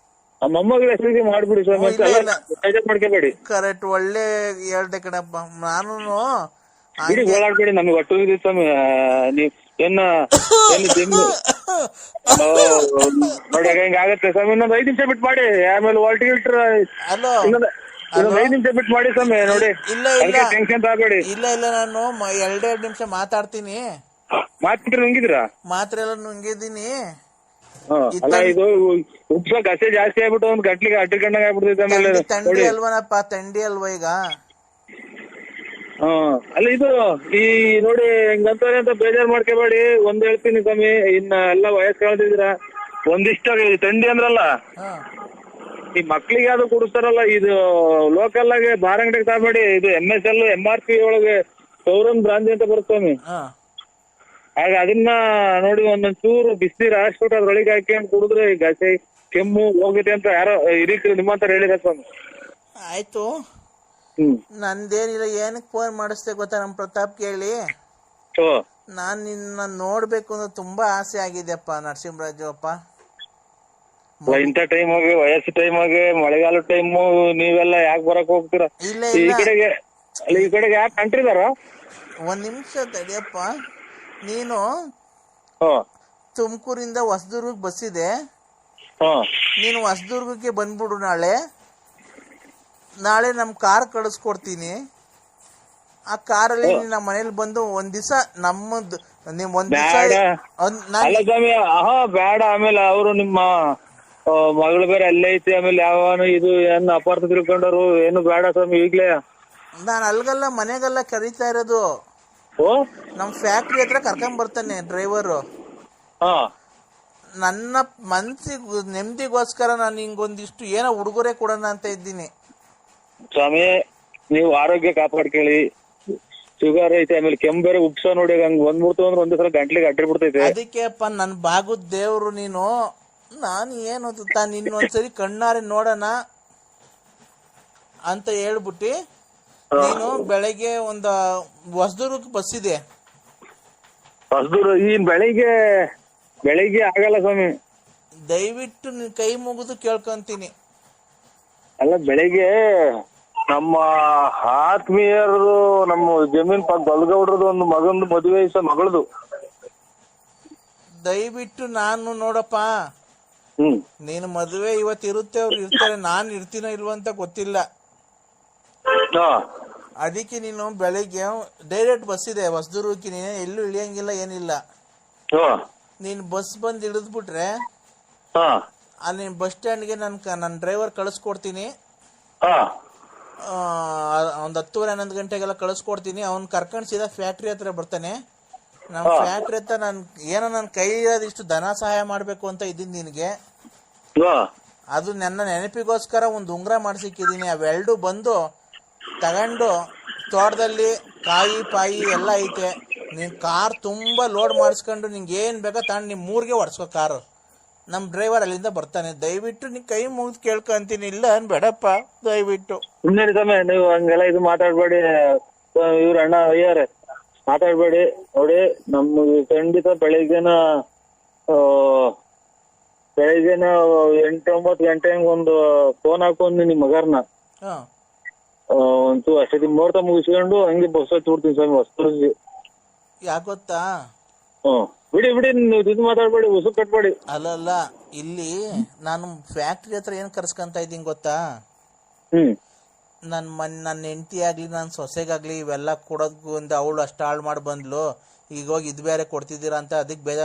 ಆ ಮೊಮ್ಮಗಳ ಹೆಸರಿಗೆ ಮಾಡ್ಬಿಡಿ ಸ್ವಾಮಿ ಅಂತ ಇಲ್ಲ, ಎಲ್ಲ ಬೇಜಾರ್ ಮಾಡ್ಕೋಬೇಡಿ. ಕರೆಕ್ಟ್, ಒಳ್ಳೆ ಹೇಳ್ದೆ ಕಣಪ್ಪ. ನಾನು ಬಿಡಿ ಓಡಾಡ್ಬೇಡಿ, ನಮಗೆ ಒಟ್ಟು ಇದೆ ಸ್ವಾಮಿ. ನೀವ್ ಏನು ಜಮೀನು ನೋಡಿ ಹೆಂಗ ಆಗತ್ತೆ ಸ್ವಾಮಿ. ಇನ್ನೊಂದ್ 5 ನಿಮಿಷ ಬಿಟ್ಟು ಮಾಡಿ, ಆಮೇಲೆ ವಾಲ್ಟಿಗಿಟ್ರ ಹಲೋ ಇನ್ನೊಂದ್ 5 ನಿಮಿಷ ಬಿಟ್ಟು ಮಾಡಿ ಸ್ವಾಮಿ. ನೋಡಿ ಇಲ್ಲ ಇಲ್ಲ ಟೆನ್ಷನ್ ತಗೋಬೇಡಿ. ಇಲ್ಲ ಇಲ್ಲ ನಾನು 2 ನಿಮಿಷ ಮಾತಾಡ್ತೀನಿ. ಮಾತ್ರ ನುಂಗಿದ್ರಾ? ಮಾತ್ರೆ ಎಲ್ಲ ನುಂಗಿದ್ದೀನಿ. ಅಲ್ಲ ಇದು ಉಪ್ಸ ಗಸೆ ಜಾಸ್ತಿ ಆಗ್ಬಿಟ್ಟು ಒಂದ್ ಗಂಟ್ಲಿಗೆ ಅಡ್ಡಿಕೊಂಡಂಗ ಆಗ್ಬಿಡ್ತೈತೆ. ಆಮೇಲೆ ತಂಡಿ ಅಲ್ವನಪ್ಪ, ತಂಡಿ ಅಲ್ವಾ ಈಗ. ಅಲ್ಲ ಇದು ಈ ನೋಡಿ ಹೆಂಗಂತಾರೆ ಅಂತ ಬೇಜಾರ್ ಮಾಡ್ಕೋಬೇಡಿ. ಒಂದ್ ಹೇಳ್ತೀನಿ ಸ್ವಾಮಿ, ಇನ್ನ ಎಲ್ಲ ವಯಸ್ಸು ಕಳೆದಿದ್ರ ಒಂದಿಷ್ಟ ತಂಡಿ ಅಂದ್ರಲ್ಲ, ಈ ಮಕ್ಳಿಗೆ ಯಾವ್ದು ಕುಡಿಸ್ತಾರಲ್ಲ, ಇದು ಲೋಕಲ್ ಆಗಿ ಬಾರ್ ಅಂಗಡಿಗೆ ತಗಬೇಡಿ. ಇದು MSL MRP ಒಳಗೆ ಸೌರನ್ ಬ್ರಾಂಚ್ ಅಂತ ಬರುತ್ತಮ್ಮಿ. ಆಗ ಅದನ್ನ ನೋಡಿ ಒಂದೊಂದ್ ಚೂರು ಬಿಸಿನೀರು ಹಾಕ್ಬಿಟ್ಟು ಅದ್ರೊಳಗೆ ಹಾಕ್ಯಂಡ್ ಕುಡಿದ್ರೆ ಈ ಗಸೆ ಕೆಮ್ಮು ಹೋಗುತ್ತೆ ಅಂತ ಯಾರೋ ಹಿರೀಕರು ನಿಮ್ಮಂತ ಹೇಳಿದ ಸ್ವಾಮಿ. ಆಯ್ತು, ನಂದೇನಿಲ್ಲ. ಏನಕ್ ಫೋನ್ ಮಾಡಿಸ್ದೆ ಗೊತ್ತಾ ನಮ್ ಪ್ರತಾಪ್ ಕೇಳಿ. ನಾನ್ ನಿನ್ನ ನೋಡ್ಬೇಕು ಅನ್ನೋ ತುಂಬಾ ಆಸೆ ಆಗಿದೆಪ್ಪ ನರಸಿಂಹರಾಜು ಅಪ್ಪ. ಇಂಥ ಟೈಮ್ ಆಗಿ ವಯಸ್ಸು ಟೈಮ್ ಆಗಿ ಮಳೆಗಾಲ ಟೈಮು ನೀವೆಲ್ಲ ಯಾಕೆ ಬರಕ್ ಹೋಗ್ತೀರಾ ಈ ಕಡೆಗೆ? ಅಲ್ಲಿ ಈ ಕಡೆಗೆ ಯಾಕೆ ಅಂಟ್ರಿದಾರ? ಒಂದ್ ನಿಮಿಷ ತಡಿಯಪ್ಪ. ನೀನು ತುಮಕೂರಿಂದ ಹೊಸದುರ್ಗಕ್ಕೆ ಬಸ್ ಇದೆ, ನೀನು ಹೊಸದುರ್ಗಕ್ಕೆ ಬಂದ್ಬಿಡು. ನಾಳೆ ನಮ್ ಕಾರ್ ಕಳಿಸ್ಕೊಡ್ತೀನಿ. ಆ ಕಾರಲ್ಲಿ ನಮ್ಮ ಮನೇಲಿ ಬಂದು ಒಂದ್ ದಿವಸ ನಮ್ಮದ್ ನಿಮ್ ಒಂದ್ ದಿವಸ ಬೇಡ. ಆಮೇಲೆ ಅವರು ನಿಮ್ಮ ಮಗಳು ಬೇರೆ ಅಲ್ಲೇ ಐತಿ. ಆಮೇಲೆ ಯಾವನು ಇದು ಏನ್ ಅಪಾರ್ಥ ತಿಳ್ಕೊಂಡರು ಏನು ಬೇಡ ಸ್ವಾಮಿ ಈಗ್ಲೇ. ನಾನ್ ಅಲ್ಗಲ್ಲ ಮನೆಗೆಲ್ಲ ಕರೀತಾ ಇರೋದು. ನಮ್ ಫ್ಯಾಕ್ಟ್ರಿ ಹತ್ರ ಕರ್ಕೊಂಡ್ ಬರ್ತಾನೆ ಡ್ರೈವರು. ನನ್ನ ಮನ್ಸಿಗೆ ನೆಮ್ಮದಿಗೋಸ್ಕರ ನಾನು ಹಿಂಗೊಂದಿಷ್ಟು ಏನೋ ಉಡುಗೊರೆ ಕೊಡೋಣ ಅಂತ ಇದ್ದೀನಿ ಸ್ವಾಮಿ. ನೀವು ಆರೋಗ್ಯ ಕಾಪಾಡ್ಕೊಳ್ಳಿ. ಶುಗರ್ ಐತೆ, ಆಮೇಲೆ ಕೆಮ್ಮು ಬೇರೆ ಉಪ್ಸ ನೋಡಿ ಹಂಗ್ ಬಂದ್ಬಿಡ್ತು ಅಂದ್ರೆ ಒಂದೇ ಸಲ ಗಂಟ್ಲಿಗೆ ಅಡ್ಡಿ ಬಿಡ್ತೈತೆ. ಅದಕ್ಕೆ ಅಪ್ಪ ನನ್ ಬಾಗುದ್ ದೇವ್ರು ನೀನು. ನಾನು ಏನು ನಿನ್ನೊಂದ್ಸರಿ ಕಣ್ಣಾರೆ ನೋಡೋಣ ಅಂತ ಹೇಳ್ಬಿಟ್ಟಿ ನೀನು ಬೆಳಗ್ಗೆ ಒಂದು ಹೊಸದುರ್ಗಕ್ಕೆ ಬಸ್ ಇದೆ. ಈ ಬೆಳಿಗ್ಗೆ ಆಗಲ್ಲ ಸ್ವಾಮಿ. ದಯವಿಟ್ಟು ನೀನ್ ಕೈ ಮುಗಿದು ಕೇಳ್ಕೊಂತೀನಿ. ಅಲ್ಲ ಬೆಳಿಗ್ಗೆ ನಮ್ಮ ಆತ್ಮೀಯರದು ನಮ್ಮ ಜಮೀನ್ ಪಕ್ಕ ಬಲ್ಗೌಡ್ರದ್ದು ಒಂದು ಮಗಂದು ಮದುವೆ ಮಗಳದು. ದಯವಿಟ್ಟು ನಾನು ನೋಡಪ್ಪ, ನೀನು ಮದುವೆ ಇವತ್ತು ಇರುತ್ತೆ, ಅವ್ರು ಇರ್ತಾರೆ, ನಾನ್ ಇರ್ತೀನೋ ಇಲ್ವ ಅಂತ ಗೊತ್ತಿಲ್ಲ. ಅದಕ್ಕೆ ನೀನು ಬೆಳಿಗ್ಗೆ ಡೈರೆಕ್ಟ್ ಬಸ್ ಇದೆ ಹೊಸದುರ್ಗಕ್ಕೆ, ನೀನು ಎಲ್ಲೂ ಇಳಿಯಂಗಿಲ್ಲ ಏನಿಲ್ಲ. ನೀನ್ ಬಸ್ ಬಂದ್ ಇಳಿದ್ಬಿಟ್ರೆ ಅಲ್ಲಿ ಬಸ್ ಸ್ಟ್ಯಾಂಡ್ಗೆ ನನ್ ಡ್ರೈವರ್ ಕಳಿಸ್ಕೊಡ್ತೀನಿ. ಒಂದ್ 10-11 ಗಂಟೆಗೆಲ್ಲ ಕಳಿಸ್ಕೊಡ್ತೀನಿ. ಅವ್ನ್ ಕರ್ಕೊಂಡ್ ಸೀದಾ ಫ್ಯಾಕ್ಟ್ರಿ ಹತ್ರ ಬರ್ತಾನೆ. ನಮ್ ಫ್ಯಾಕ್ಟ್ರಿ ಹತ್ರ ನನ್ ಕೈ ಇರೋದಿಷ್ಟು ಧನ ಸಹಾಯ ಮಾಡ್ಬೇಕು ಅಂತ ಇದ್ದೀನಿ ನಿನ್ಗೆ. ಅದು ನನ್ನ ನೆನಪಿಗೋಸ್ಕರ ಒಂದು ಉಂಗ್ರ ಮಾಡ್ಸಿಕ್ಕಿದೀನಿ. ಅವೆರಡು ಬಂದು ತಗೊಂಡು ತೋಟದಲ್ಲಿ ಕಾಯಿ ಪಾಯಿ ಎಲ್ಲ ಐತೆ. ನೀನ್ ಕಾರ್ ತುಂಬಾ ಲೋಡ್ ಮಾಡಿಸ್ಕೊಂಡು ನಿಂಗೆ ಏನ್ ಬೇಕಾ ತಗೊಂಡು ನಿಮ್ ಊರಿಗೆ ಹೊಡ್ಸ್ಕೊ ಕಾರು. ನಮ್ ಡ್ರೈವರ್ ಅಲ್ಲಿಂದ ಬರ್ತಾನೆ. ದಯವಿಟ್ಟು ನೀ ಕೈ ಮುಗಿದು ಕೇಳ್ಕೊಂತೀನಿ. ಇಲ್ಲ ಅನ್ಬೇಡಪ್ಪ ದಯವಿಟ್ಟು. ನೀವು ಹಂಗೆಲ್ಲ ಇದು ಮಾತಾಡ್ಬೇಡಿ. ಇವ್ರ ಅಣ್ಣ ಅಯ್ಯಾರೆ ಮಾತಾಡ್ಬೇಡಿ. ನೋಡಿ ನಮ್ಗೆ ಖಂಡಿತ ಬೆಳಿಗ್ಗೆನ 8-9 ಗಂಟೆಗೆ ಒಂದು ಫೋನ್ ಹಾಕೊಂಡು ನಿಮ್ ಮಗರ್ನ ಒಂಚೂರು ಅಷ್ಟೇ ಮುಹೂರ್ತ ಮುಗಿಸ್ಕೊಂಡು ಹಂಗೆ ಬಸ್ ಹಚ್ಬಿಡ್ತೀನಿ ಸ್ವಾಮಿ ಹೊಸದುರ್ಗಿ. ಯಾಕೆ ಗೊತ್ತಾ? ಬಿಡಿ ನೀವು ಇದು ಮಾತಾಡ್ಬೇಡಿ, ಉಸು ಕಟ್ಬೇಡಿ. ಅಲ್ಲಲ್ಲ, ಇಲ್ಲಿ ನಾನು ಫ್ಯಾಕ್ಟ್ರಿ ಹತ್ರ ಏನ್ ಕರ್ಸ್ಕೊಂತ ಇದ್ದೀನಿ ಗೊತ್ತಾ? ನನ್ನ ಹೆಂಡತಿ ಆಗ್ಲಿ ನನ್ನ ಸೊಸೆಗಾಗ್ಲಿ ಇವೆಲ್ಲ ಕೊಡೋದ್ಕು ಒಂದು ಅವಳು ಅಷ್ಟು ಹಾಳು ಮಾಡಿ ಬಂದ್ಲು, ಈಗ ಹೋಗಿ ಇದು ಬೇರೆ ಕೊಡ್ತಿದ್ದೀರಾ ಅಂತ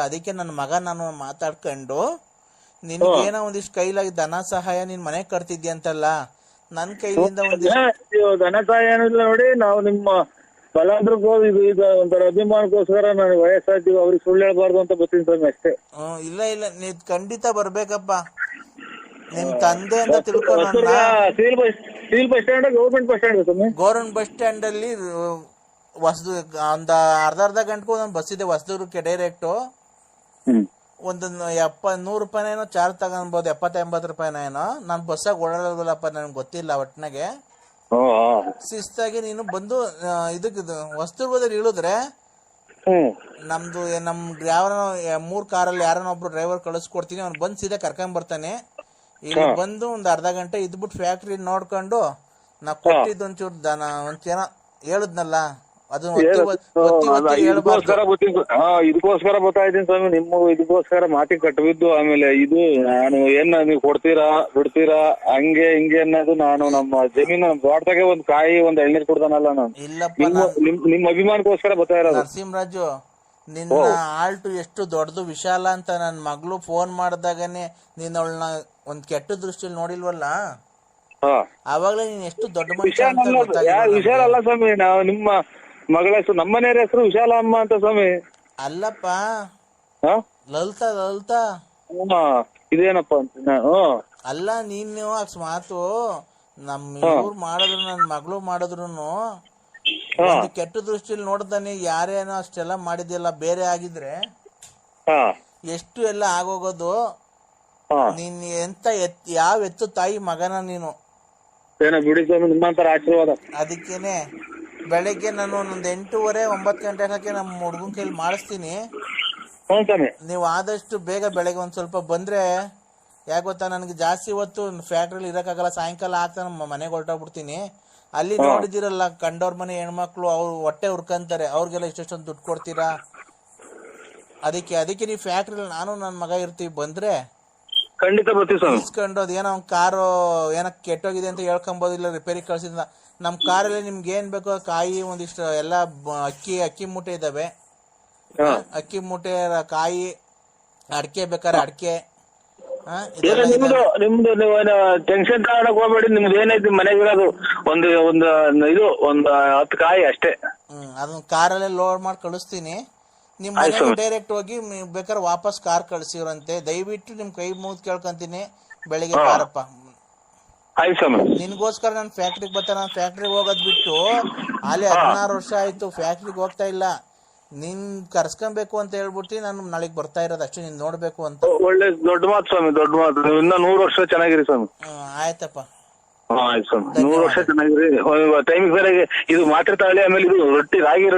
ಅದಕ್ಕೆ ನನ್ನ ಮಗ ನಾನು ಮಾತಾಡ್ಕೊಂಡು ನಿನ್ಗೇನೋ ಒಂದಿಷ್ಟು ಕೈಲಾಗಿ ಧನ ಸಹಾಯ ನಿನ್ ಮನೆಗ್ ಕಟ್ತಿದ್ಯ ಅಂತಲ್ಲ, ನನ್ ಕೈಲಿಂದ ಒಂದಿಷ್ಟು ಧನ ಸಹಾಯ ಏನಿಲ್ಲ. ನೋಡಿ ನಾವು ನಿಮ್ಮ ಬಲಾಂದ್ರಕ್ಕೋ ಈಗ ಒಂಥರ ಅಭಿಮಾನಕ್ಕೋಸ್ಕರ ನಾನು ವಯಸ್ಸಾಗ್ತೀವಿ ಅವ್ರಿಗೆ ಸುಳ್ಳು ಹೇಳ್ಬಾರ್ದು ಅಂತ ಬರ್ತೀನಿ ಸ್ವಾಮಿ ಅಷ್ಟೇ. ಇಲ್ಲ ನೀ ಖಂಡಿತ ಬರ್ಬೇಕಪ್ಪ. ನಿಮ್ ತಂದೆ ಅಂತ ತಿಳ್ಕೊಂಡು civil bus stand government bus stand ಸ್ವಾಮಿ. ಗೌರ್ಮೆಂಟ್ ಬಸ್ ಸ್ಟ್ಯಾಂಡ್ ಅಲ್ಲಿ ಹೊಸದು ಒಂದ್ ಅರ್ಧ ಗಂಟೆಗೂ ಒಂದೊಂದು ಬಸ್ ಇದೆ ಹೊಸದುರ್ಗಕ್ಕೆ ಡೈರೆಕ್ಟ್. ಒಂದು 100 ರೂಪಾಯಿನೇನೋ ಚಾರ್ಜ್ ತಗೊಬೋದು, 70-80 ರೂಪಾಯಿನ ಏನೋ. ನಾನು ಬಸ್ಸಾಗ ಓಡಾಡೋದಿಲ್ಲಪ್ಪ, ನನ್ಗೆ ಗೊತ್ತಿಲ್ಲ ಒಟ್ಟಿನಾಗೆ. ಶಿಸ್ತಾಗಿ ನೀನು ಬಂದು ಇದಕ್ಕೆ ಹೊಸದುರ್ಗದಲ್ಲಿ ಇಳಿದ್ರೆ ನಮ್ದು ನಮ್ ಯಾವ 3 ಕಾರಲ್ಲಿ ಯಾರನ್ನ ಒಬ್ರು ಡ್ರೈವರ್ ಕಳಿಸ್ಕೊಡ್ತೀನಿ, ಅವ್ನು ಬಂದ್ ಸೀದಾ ಕರ್ಕೊಂಡ್ ಬರ್ತಾನೆ. ಇಲ್ಲಿ ಬಂದು ಒಂದ್ ಅರ್ಧ ಗಂಟೆ ಇದ್ಬಿಟ್ಟು ಫ್ಯಾಕ್ಟ್ರಿ ನೋಡ್ಕೊಂಡು ನಾ ಕೊಟ್ಟಿದ್ದು ಒಂಚೂರು ಒಂಚೇನ ಹೇಳುದ್ನಲ್ಲ ಅದನ್ನ ಇದಕ್ಕೋಸ್ಕರ ಬರ್ತಾ ಇದ್ದೀನಿ ಸ್ವಾಮಿ. ಇದಕ್ಕೋಸ್ಕರ ಮಾತಿಗೆ ಕಟ್ಟಬಿದ್ದು ಆಮೇಲೆ ಇದು ನಾನು ನೀವು ಕೊಡ್ತೀರಾ ಬಿಡ್ತೀರಾ ಹಂಗೆ ಹಿಂಗೆ ಅನ್ನೋದು ನಾನು ನಮ್ಮ ಜಮೀನು ನಮ್ ತೋಟದಾಗೆ ಒಂದ್ ಕಾಯಿ ಒಂದ್ ಎಳ್ನೀರ್ ಕೊಡ್ತಾನಲ್ಲ ನಾನು ನಿಮ್ ಅಭಿಮಾನಕ್ಕೋಸ್ಕರ ಬರ್ತಾ ಇರೋದು. ನರಸಿಂಹರಾಜು ನಿನ್ನ ಆಲ್ಟು ಎಷ್ಟು ದೊಡ್ಡದು ವಿಶಾಲ ಅಂತ ನನ್ ಮಗಳು ಫೋನ್ ಮಾಡಿದಾಗನೆ ನೀನ್ ಅವಳನ್ನ ಒಂದ್ ಕೆಟ್ಟ ದೃಷ್ಟಿಯಲ್ಲಿ ನೋಡಿಲ್ವಲ್ಲ, ಅವಾಗ್ಲೇ ನೀನ್ ಎಷ್ಟು ದೊಡ್ಡ ವಿಶಾಲ ಅಲ್ಲ ಸ್ವಾಮಿ. ನಾವು ನಿಮ್ಮ ಮಗಳ ಹೆಸರು ನಮ್ಮನೆಯವ್ರ ಹೆಸರು ವಿಶಾಲ ಅಮ್ಮ ಅಂತ ಸ್ವಾಮಿ. ಅಲ್ಲಪ್ಪ ಲಲಿತಾ ಇದೇನಪ್ಪ ಅಂತ ಅಲ್ಲ ನೀನು ಅಕಸ್ಮಾತು ನಮ್ಮ ಇವ್ರು ಮಾಡಿದ್ರು ನನ್ ಮಗಳು ಮಾಡಿದ್ರು ಕೆಟ್ಟ ದೃಷ್ಟಿಯಲ್ಲಿ ನೋಡ್ದಾನೆ ಯಾರೇನೋ ಅಷ್ಟೆಲ್ಲ ಮಾಡಿದ್ಯಲ್ಲ ಬೇರೆ ಆಗಿದ್ರೆ ಎಷ್ಟು ಎಲ್ಲ ಆಗೋಗೋದು. ನೀನ್ ಎಂತ ಯಾವ ಎತ್ತು ತಾಯಿ ಮಗನ ನೀನು. ಅದಕ್ಕೇನೆ ಬೆಳಿಗ್ಗೆ ನಾನು ಒಂದ್ 8:30 9 ಗಂಟೆ ಹಾಕಿ ನಮ್ಮ ಹುಡುಗನ ಕೈಲಿ ಮಾಡಿಸ್ತೀನಿ. ನೀವು ಆದಷ್ಟು ಬೇಗ ಬೆಳಗ್ಗೆ ಒಂದ್ ಸ್ವಲ್ಪ ಬಂದ್ರೆ ಯಾಕೆ ಗೊತ್ತಾ, ನನ್ಗೆ ಜಾಸ್ತಿ ಹೊತ್ತು ಫ್ಯಾಕ್ಟ್ರಿಲಿ ಇರಕ್ಕಾಗಲ್ಲ. ಸಾಯಂಕಾಲ ಆಗ್ತಾ ನಮ್ಮ ಮನೆಗೆ ಹೊರಟೋಗ್ಬಿಡ್ತೀನಿ. ಅಲ್ಲಿ ನೋಡಿದಿರಲ್ಲ ಕಂಡೋರ್ ಮನೆ ಹೆಣ್ಮಕ್ಳು ಅವ್ರು ಹೊಟ್ಟೆ ಹುರ್ಕಂತಾರೆ, ಅವ್ರಿಗೆಲ್ಲ ಇಷ್ಟೊಂದು ದುಡ್ಡು ಕೊಡ್ತೀರಾ? ಅದಕ್ಕೆ ನೀವು ಫ್ಯಾಕ್ಟ್ರಿಲಿ ನಾನು ನನ್ನ ಮಗ ಇರ್ತೀವಿ. ಬಂದ್ರೆ ಖಂಡಿತ ಇಸ್ಕೊಂಡು ಅದೇನೋ ಕಾರು ಏನೋ ಕೆಟ್ಟೋಗಿದೆ ಅಂತ ಹೇಳ್ಕೊಂಬೋದು, ಇಲ್ಲ ರಿಪೇರಿ ಕಳ್ಸಿದ. ನಮ್ ಕಾರಲ್ಲಿ ನಿಮ್ಗೆ ಏನ್ ಬೇಕೋ ಕಾಯಿ ಒಂದಿಷ್ಟು ಎಲ್ಲ ಅಕ್ಕಿ ಮೂಟೆ ಇದಾವೆ. ಅಕ್ಕಿ ಮೂಟೆ ಕಾಯಿ ಅಡಿಕೆ ಬೇಕಾದ್ರೆ ಅಡಿಕೆ ನಿಮ್ದು ಟೆನ್ಷನ್ ತಗೊಳಕ್ ಹೋಗ್ಬೇಡಿ. ನಿಮ್ದು ಏನೈತಿ ಮನೆಗಿರೋದು ಒಂದು 10 ಕಾಯಿ ಅಷ್ಟೇ. ಅದನ್ನ ಕಾರಲ್ಲೇ ಲೋಡ್ ಮಾಡಿ ಕಳಿಸ್ತೀನಿ. ನಿಮ್ ಮನೆಗೆ ಡೈರೆಕ್ಟ್ ಹೋಗಿ ಬೇಕಾದ್ರೆ ವಾಪಸ್ ಕಾರ್ ಕಳ್ಸಿವ್ರಂತೆ. ದಯವಿಟ್ಟು ನಿಮ್ ಕೈ ಮುಗಿದು ಕೇಳ್ಕೊಂತೀನಿ ಬೆಳಿಗ್ಗೆ ಬಾರಪ್ಪ. ನಿನ್ಗೋಸ್ಕರ ನಾನು ಫ್ಯಾಕ್ಟ್ರಿಗೆ ಬರ್ತಾ, ನಾನು ಫ್ಯಾಕ್ಟ್ರಿಗೆ ಹೋಗೋದ್ ಬಿಟ್ಟು ಅಲ್ಲಿ 16 ವರ್ಷ ಆಯ್ತು ಫ್ಯಾಕ್ಟ್ರಿಗೆ ಹೋಗ್ತಾ ಇಲ್ಲ. ನಿನ್ ಕರ್ಸ್ಕೊಬೇಕು ಅಂತ ಹೇಳ್ಬಿಟ್ಟು ನಾನು ನಾಳೆಗ್ ಬರ್ತಾ ಇರೋದು ಅಷ್ಟೇ, ನೀನ್ ನೋಡ್ಬೇಕು ಅಂತ. ಒಳ್ಳೆ ದೊಡ್ಡ ಮಾತು ಸ್ವಾಮಿ, ದೊಡ್ಡ ಮಾತು. ಇನ್ನ 100 ವರ್ಷ ಚೆನ್ನಾಗಿರಿ ಸ್ವಾಮಿ. ಆಯ್ತಪ್ಪ, ಆಯ್ತು ಸ್ವಾಮಿ, 100 ವರ್ಷ ಚೆನ್ನಾಗಿರಿ. ಟೈಮಿಗೆ ಸರಿಯಾಗಿ ಇದು ಮಾತ್ರೆ ತಾಳಿ, ಆಮೇಲೆ ಇದು ರೊಟ್ಟಿ ರಾಗಿ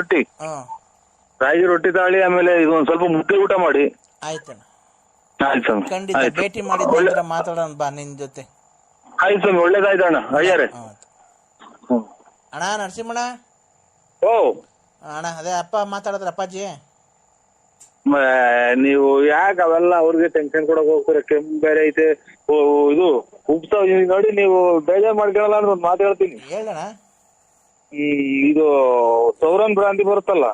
ರೊಟ್ಟಿ ತಾಳಿ, ಆಮೇಲೆ ಇದು ಒಂದ್ ಸ್ವಲ್ಪ ಮುದ್ದೆ ಊಟ ಮಾಡಿ. ಆಯ್ತಣ್ಣ, ಆಯ್ತು ಸ್ವಾಮಿ. ಖಂಡಿತ ಭೇಟಿ ಮಾಡಿದ್ರೆ ಮಾತಾಡೋಣ ಬಾ ನಿನ್ ಜೊತೆ. ಆಯ್ತು ಸ್ವಾಮಿ, ಒಳ್ಳೇದಾಯ್ತಣ್ಣ. ಅಯ್ಯಾರೆ ಅಣ್ಣ ನರಸಿಂಹಣ್ಣ. ಅಣ್ಣ ಅದೇ ಅಪ್ಪ ಮಾತಾಡಿದ್ರ ಅಪ್ಪಾಜಿ. ನೀವು ಯಾಕೆ ಅವೆಲ್ಲ ಅವ್ರಿಗೆ ಟೆನ್ಷನ್ ಕೊಡಕ್ ಹೋಗ್ತೀರ? ಕೆಮ್ಮು ಬೇರೆ ಐತೆ, ಇದು ಉಪ್ತಾವ್ ನೋಡಿ. ನೀವು ಬೇಜಾರ್ ಮಾಡ್ಕೊಳಲ್ಲ ಅಂದ್ರೆ ಒಂದ್ ಮಾತು ಹೇಳ್ತೀನಿ. ಹೇಳಣ್ಣ. ಇದು ಸೌರನ್ ಭ್ರಾಂತಿ ಬರುತ್ತಲ್ಲ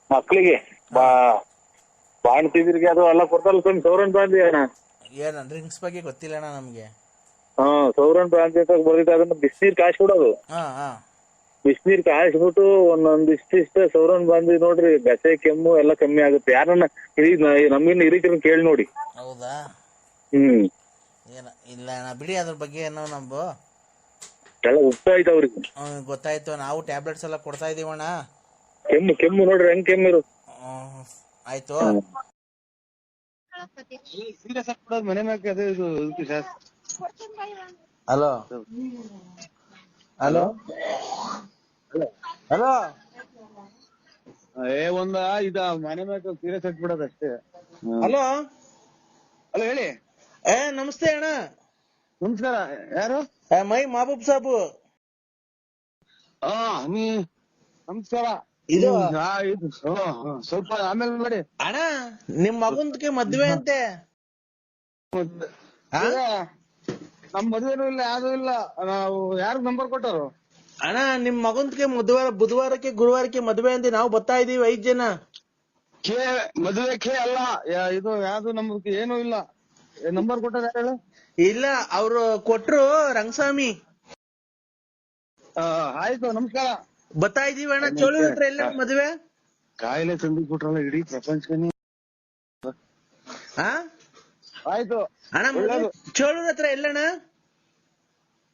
ಮಕ್ಳಿಗೆ, ಬಾಣ್ತಿದ್ರಿಗೆ ಅದು ಎಲ್ಲ ಕೊಡ್ತಾರಲ್ಲ ಸ್ವಾಮಿ, ಸೌರನ್ ಭ್ರಾಂತಿ. ಏನ ಡ್ರಿಂಕ್ಸ್ ಬಗ್ಗೆ ಗೊತ್ತಿಲ್ಲ ಅಣ್ಣ ನಮ್ಗೆ. ಸೌರನ್ ಭ್ರಾಂತಿ ಅಂತ ಬರ್ದಿತ್ತು. ಅದನ್ನ ಬಿಸಿನೀರ್ ಕಾಯಿಸ್ಬಿಡೋದು. ಬಿಸಿನೀರ್ ಕಾಯಿಸ್ಬಿಟ್ಟು ಒಂದೊಂದಿಷ್ಟ ಸೌರನ್ ಭ್ರಾಂತಿ ನೋಡ್ರಿ, ಗಸೆ ಕೆಮ್ಮು ಎಲ್ಲ ಕಮ್ಮಿ ಆಗುತ್ತೆ. ಯಾರನ್ನ ನಮ್ಗಿನ್ನ ಹಿರಿಕರನ್ನ ಕೇಳಿ ನೋಡಿ. ಹೌದಾ? ಇಲ್ಲ ಅಣ್ಣ ಬಿಡಿ, ಅದ್ರ ಬಗ್ಗೆ ಏನೋ ನಮ್ದು ಎಲ್ಲ ಉಪ್ಪಾಯ್ತು ಅವ್ರಿಗೆ. ಗೊತ್ತಾಯ್ತು, ನಾವು ಟ್ಯಾಬ್ಲೆಟ್ಸ್ ಎಲ್ಲ ಕೊಡ್ತಾ ಇದೀವಣ್ಣ. ಕೆಮ್ಮು ನೋಡ್ರಿ ಹೆಂಗ್ ಕೆಮ್ಮಿರು. ಆಯ್ತು. ಮನೆ ಮ್ಯಾಕೆ ಅದೇ ಇದು. ಹಲೋ ಹಲೋ ಹಲೋ ಒಂದ ಇದ ಮನೆ ಮ್ಯಾಕ ಸೀರಿಯಸ್ ಹಾಕ್ಬಿಡೋದು ಅಷ್ಟೇ. ಹಲೋ ಹಲೋ ಹೇಳಿ. ನಮಸ್ತೆ ಅಣ್ಣ. ನಮಸ್ಕಾರ. ಯಾರು? ಮೈ ಮಹಬೂಬ್ ಸಾಬು. ನೀ ನಮಸ್ಕಾರ. ಇದು ಸ್ವಲ್ಪ ಆಮೇಲೆ ಮಾಡಿ ಅಣ್ಣ. ನಿಮ್ ಮಗನ್ಗೆ ಮದ್ವೆ ಅಂತೆ. ನಮ್ ಮದ್ವೆನೂ ಇಲ್ಲ, ಯಾವ್ದು ಇಲ್ಲ. ನಾವು ಯಾರು ನಂಬರ್ ಕೊಟ್ಟರು? ಅಣ್ಣ ನಿಮ್ ಮಗನ್ಗೆ ಬುಧವಾರಕ್ಕೆ ಗುರುವಾರಕ್ಕೆ ಮದ್ವೆ ಅಂತೆ. ನಾವು ಬರ್ತಾ ಇದೀವಿ 5 ಜನ. ಮದುವೆ ಅಲ್ಲ ಇದು, ಯಾವ್ದು ನಮ್ಗೆ ಏನೂ ಇಲ್ಲ. ನಂಬರ್ ಕೊಟ್ಟಾರ ಯಾರು ಹೇಳು? ಇಲ್ಲ, ಅವ್ರು ಕೊಟ್ರು ರಂಗಸ್ವಾಮಿ. ಆಯ್ತು, ನಮಸ್ಕಾರ. ಬರ್ತಾ ಇದೀವಿ ಅಣ್ಣ. ಚೋಳೂರ್ ಹತ್ರ ಎಲ್ಲ ಮದ್ವೆ ಕಾಯಿಲೆ ತಂದು ಕೊಟ್ರಲ್ಲ ಇಡೀ ಪ್ರಪಂಚಕ್ಕೆ. ಆಯ್ತು ಅಣ್ಣ. ಚೋಳೂರ್ ಹತ್ರ ಎಲ್ಲಣ್ಣ?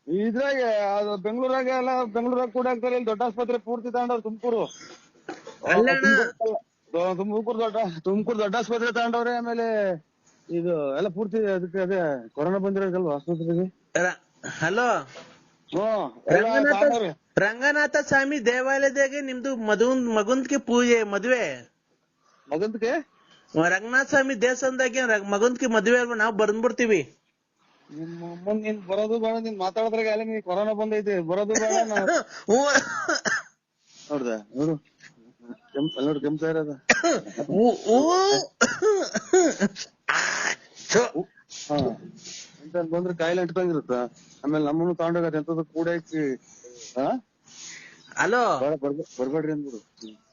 ಇದ್ರಾಗ ಅದು ಬೆಂಗಳೂರಾಗ ಎಲ್ಲ, ಬೆಂಗಳೂರಾಗ ಕೂಡ ಆಗ್ತಾರೆ. ಇಲ್ಲಿ ದೊಡ್ಡ ಆಸ್ಪತ್ರೆ ಪೂರ್ತಿ ತಗೊಂಡವ್ರು. ತುಮಕೂರು ದೊಡ್ಡ ಆಸ್ಪತ್ರೆ ತಗೊಂಡವ್ರೆ. ಆಮೇಲೆ ಇದು ಎಲ್ಲ ಪೂರ್ತಿ ಅದಕ್ಕೆ ಅದೇ ಕೊರೋನಾ ಬಂದಿರೋದಲ್ವಾ ಆಸ್ಪತ್ರೆಗೆ. ಹಲೋ ಎಲ್ಲ ರಂಗನಾಥ ತಗೊಂಡವ್ರಿ. ರಂಗನಾಥ ಸ್ವಾಮಿ ದೇವಾಲಯದಾಗೆ ನಿಮ್ದು ಮಗುಂದ್ಗೆ ಮದುವೆ ಮಗಂದ್ಗೆ ರಂಗನಾಥ ಸ್ವಾಮಿ ದೇವಸ್ಥಾನದಾಗೆ ಮಗುಂದ್ಗೆ ಮದುವೆ ಅಲ್ವಾ ನಾವು ಬಂದ್ಬಿಡ್ತೀವಿ. ನಿಮ್ಮ ಅಮ್ಮನ್ ನೀನ್ ಬರೋದು ಬೇಡ, ನೀನ್ ಮಾತಾಡಿದ್ರಾಗ ಅಲ್ಲಿ ನೀ ಕೊರೋನಾ ಬಂದೈತಿ, ಬರೋದು ಬೇಡ. ನೋಡ್ದ ನೋಡು ನೋಡಿ ಕೆಮ್ತಾ ಇರೋದ. ಎಂತ ಬಂದ್ರೆ ಕಾಯಿಲೆ ಅಂಟ್ಕೊಂಗಿರುತ್ತ. ಆಮೇಲೆ ನಮ್ಮನ್ನು ತಗೊಂಡೋಗತ್ತೆ ಎಂತದ ಕೂಡ ಹಾಕಿ. ಹಲೋ ಬರ್ಬೇಡ್ರಿ ಅಂದ್ಬಿಡು,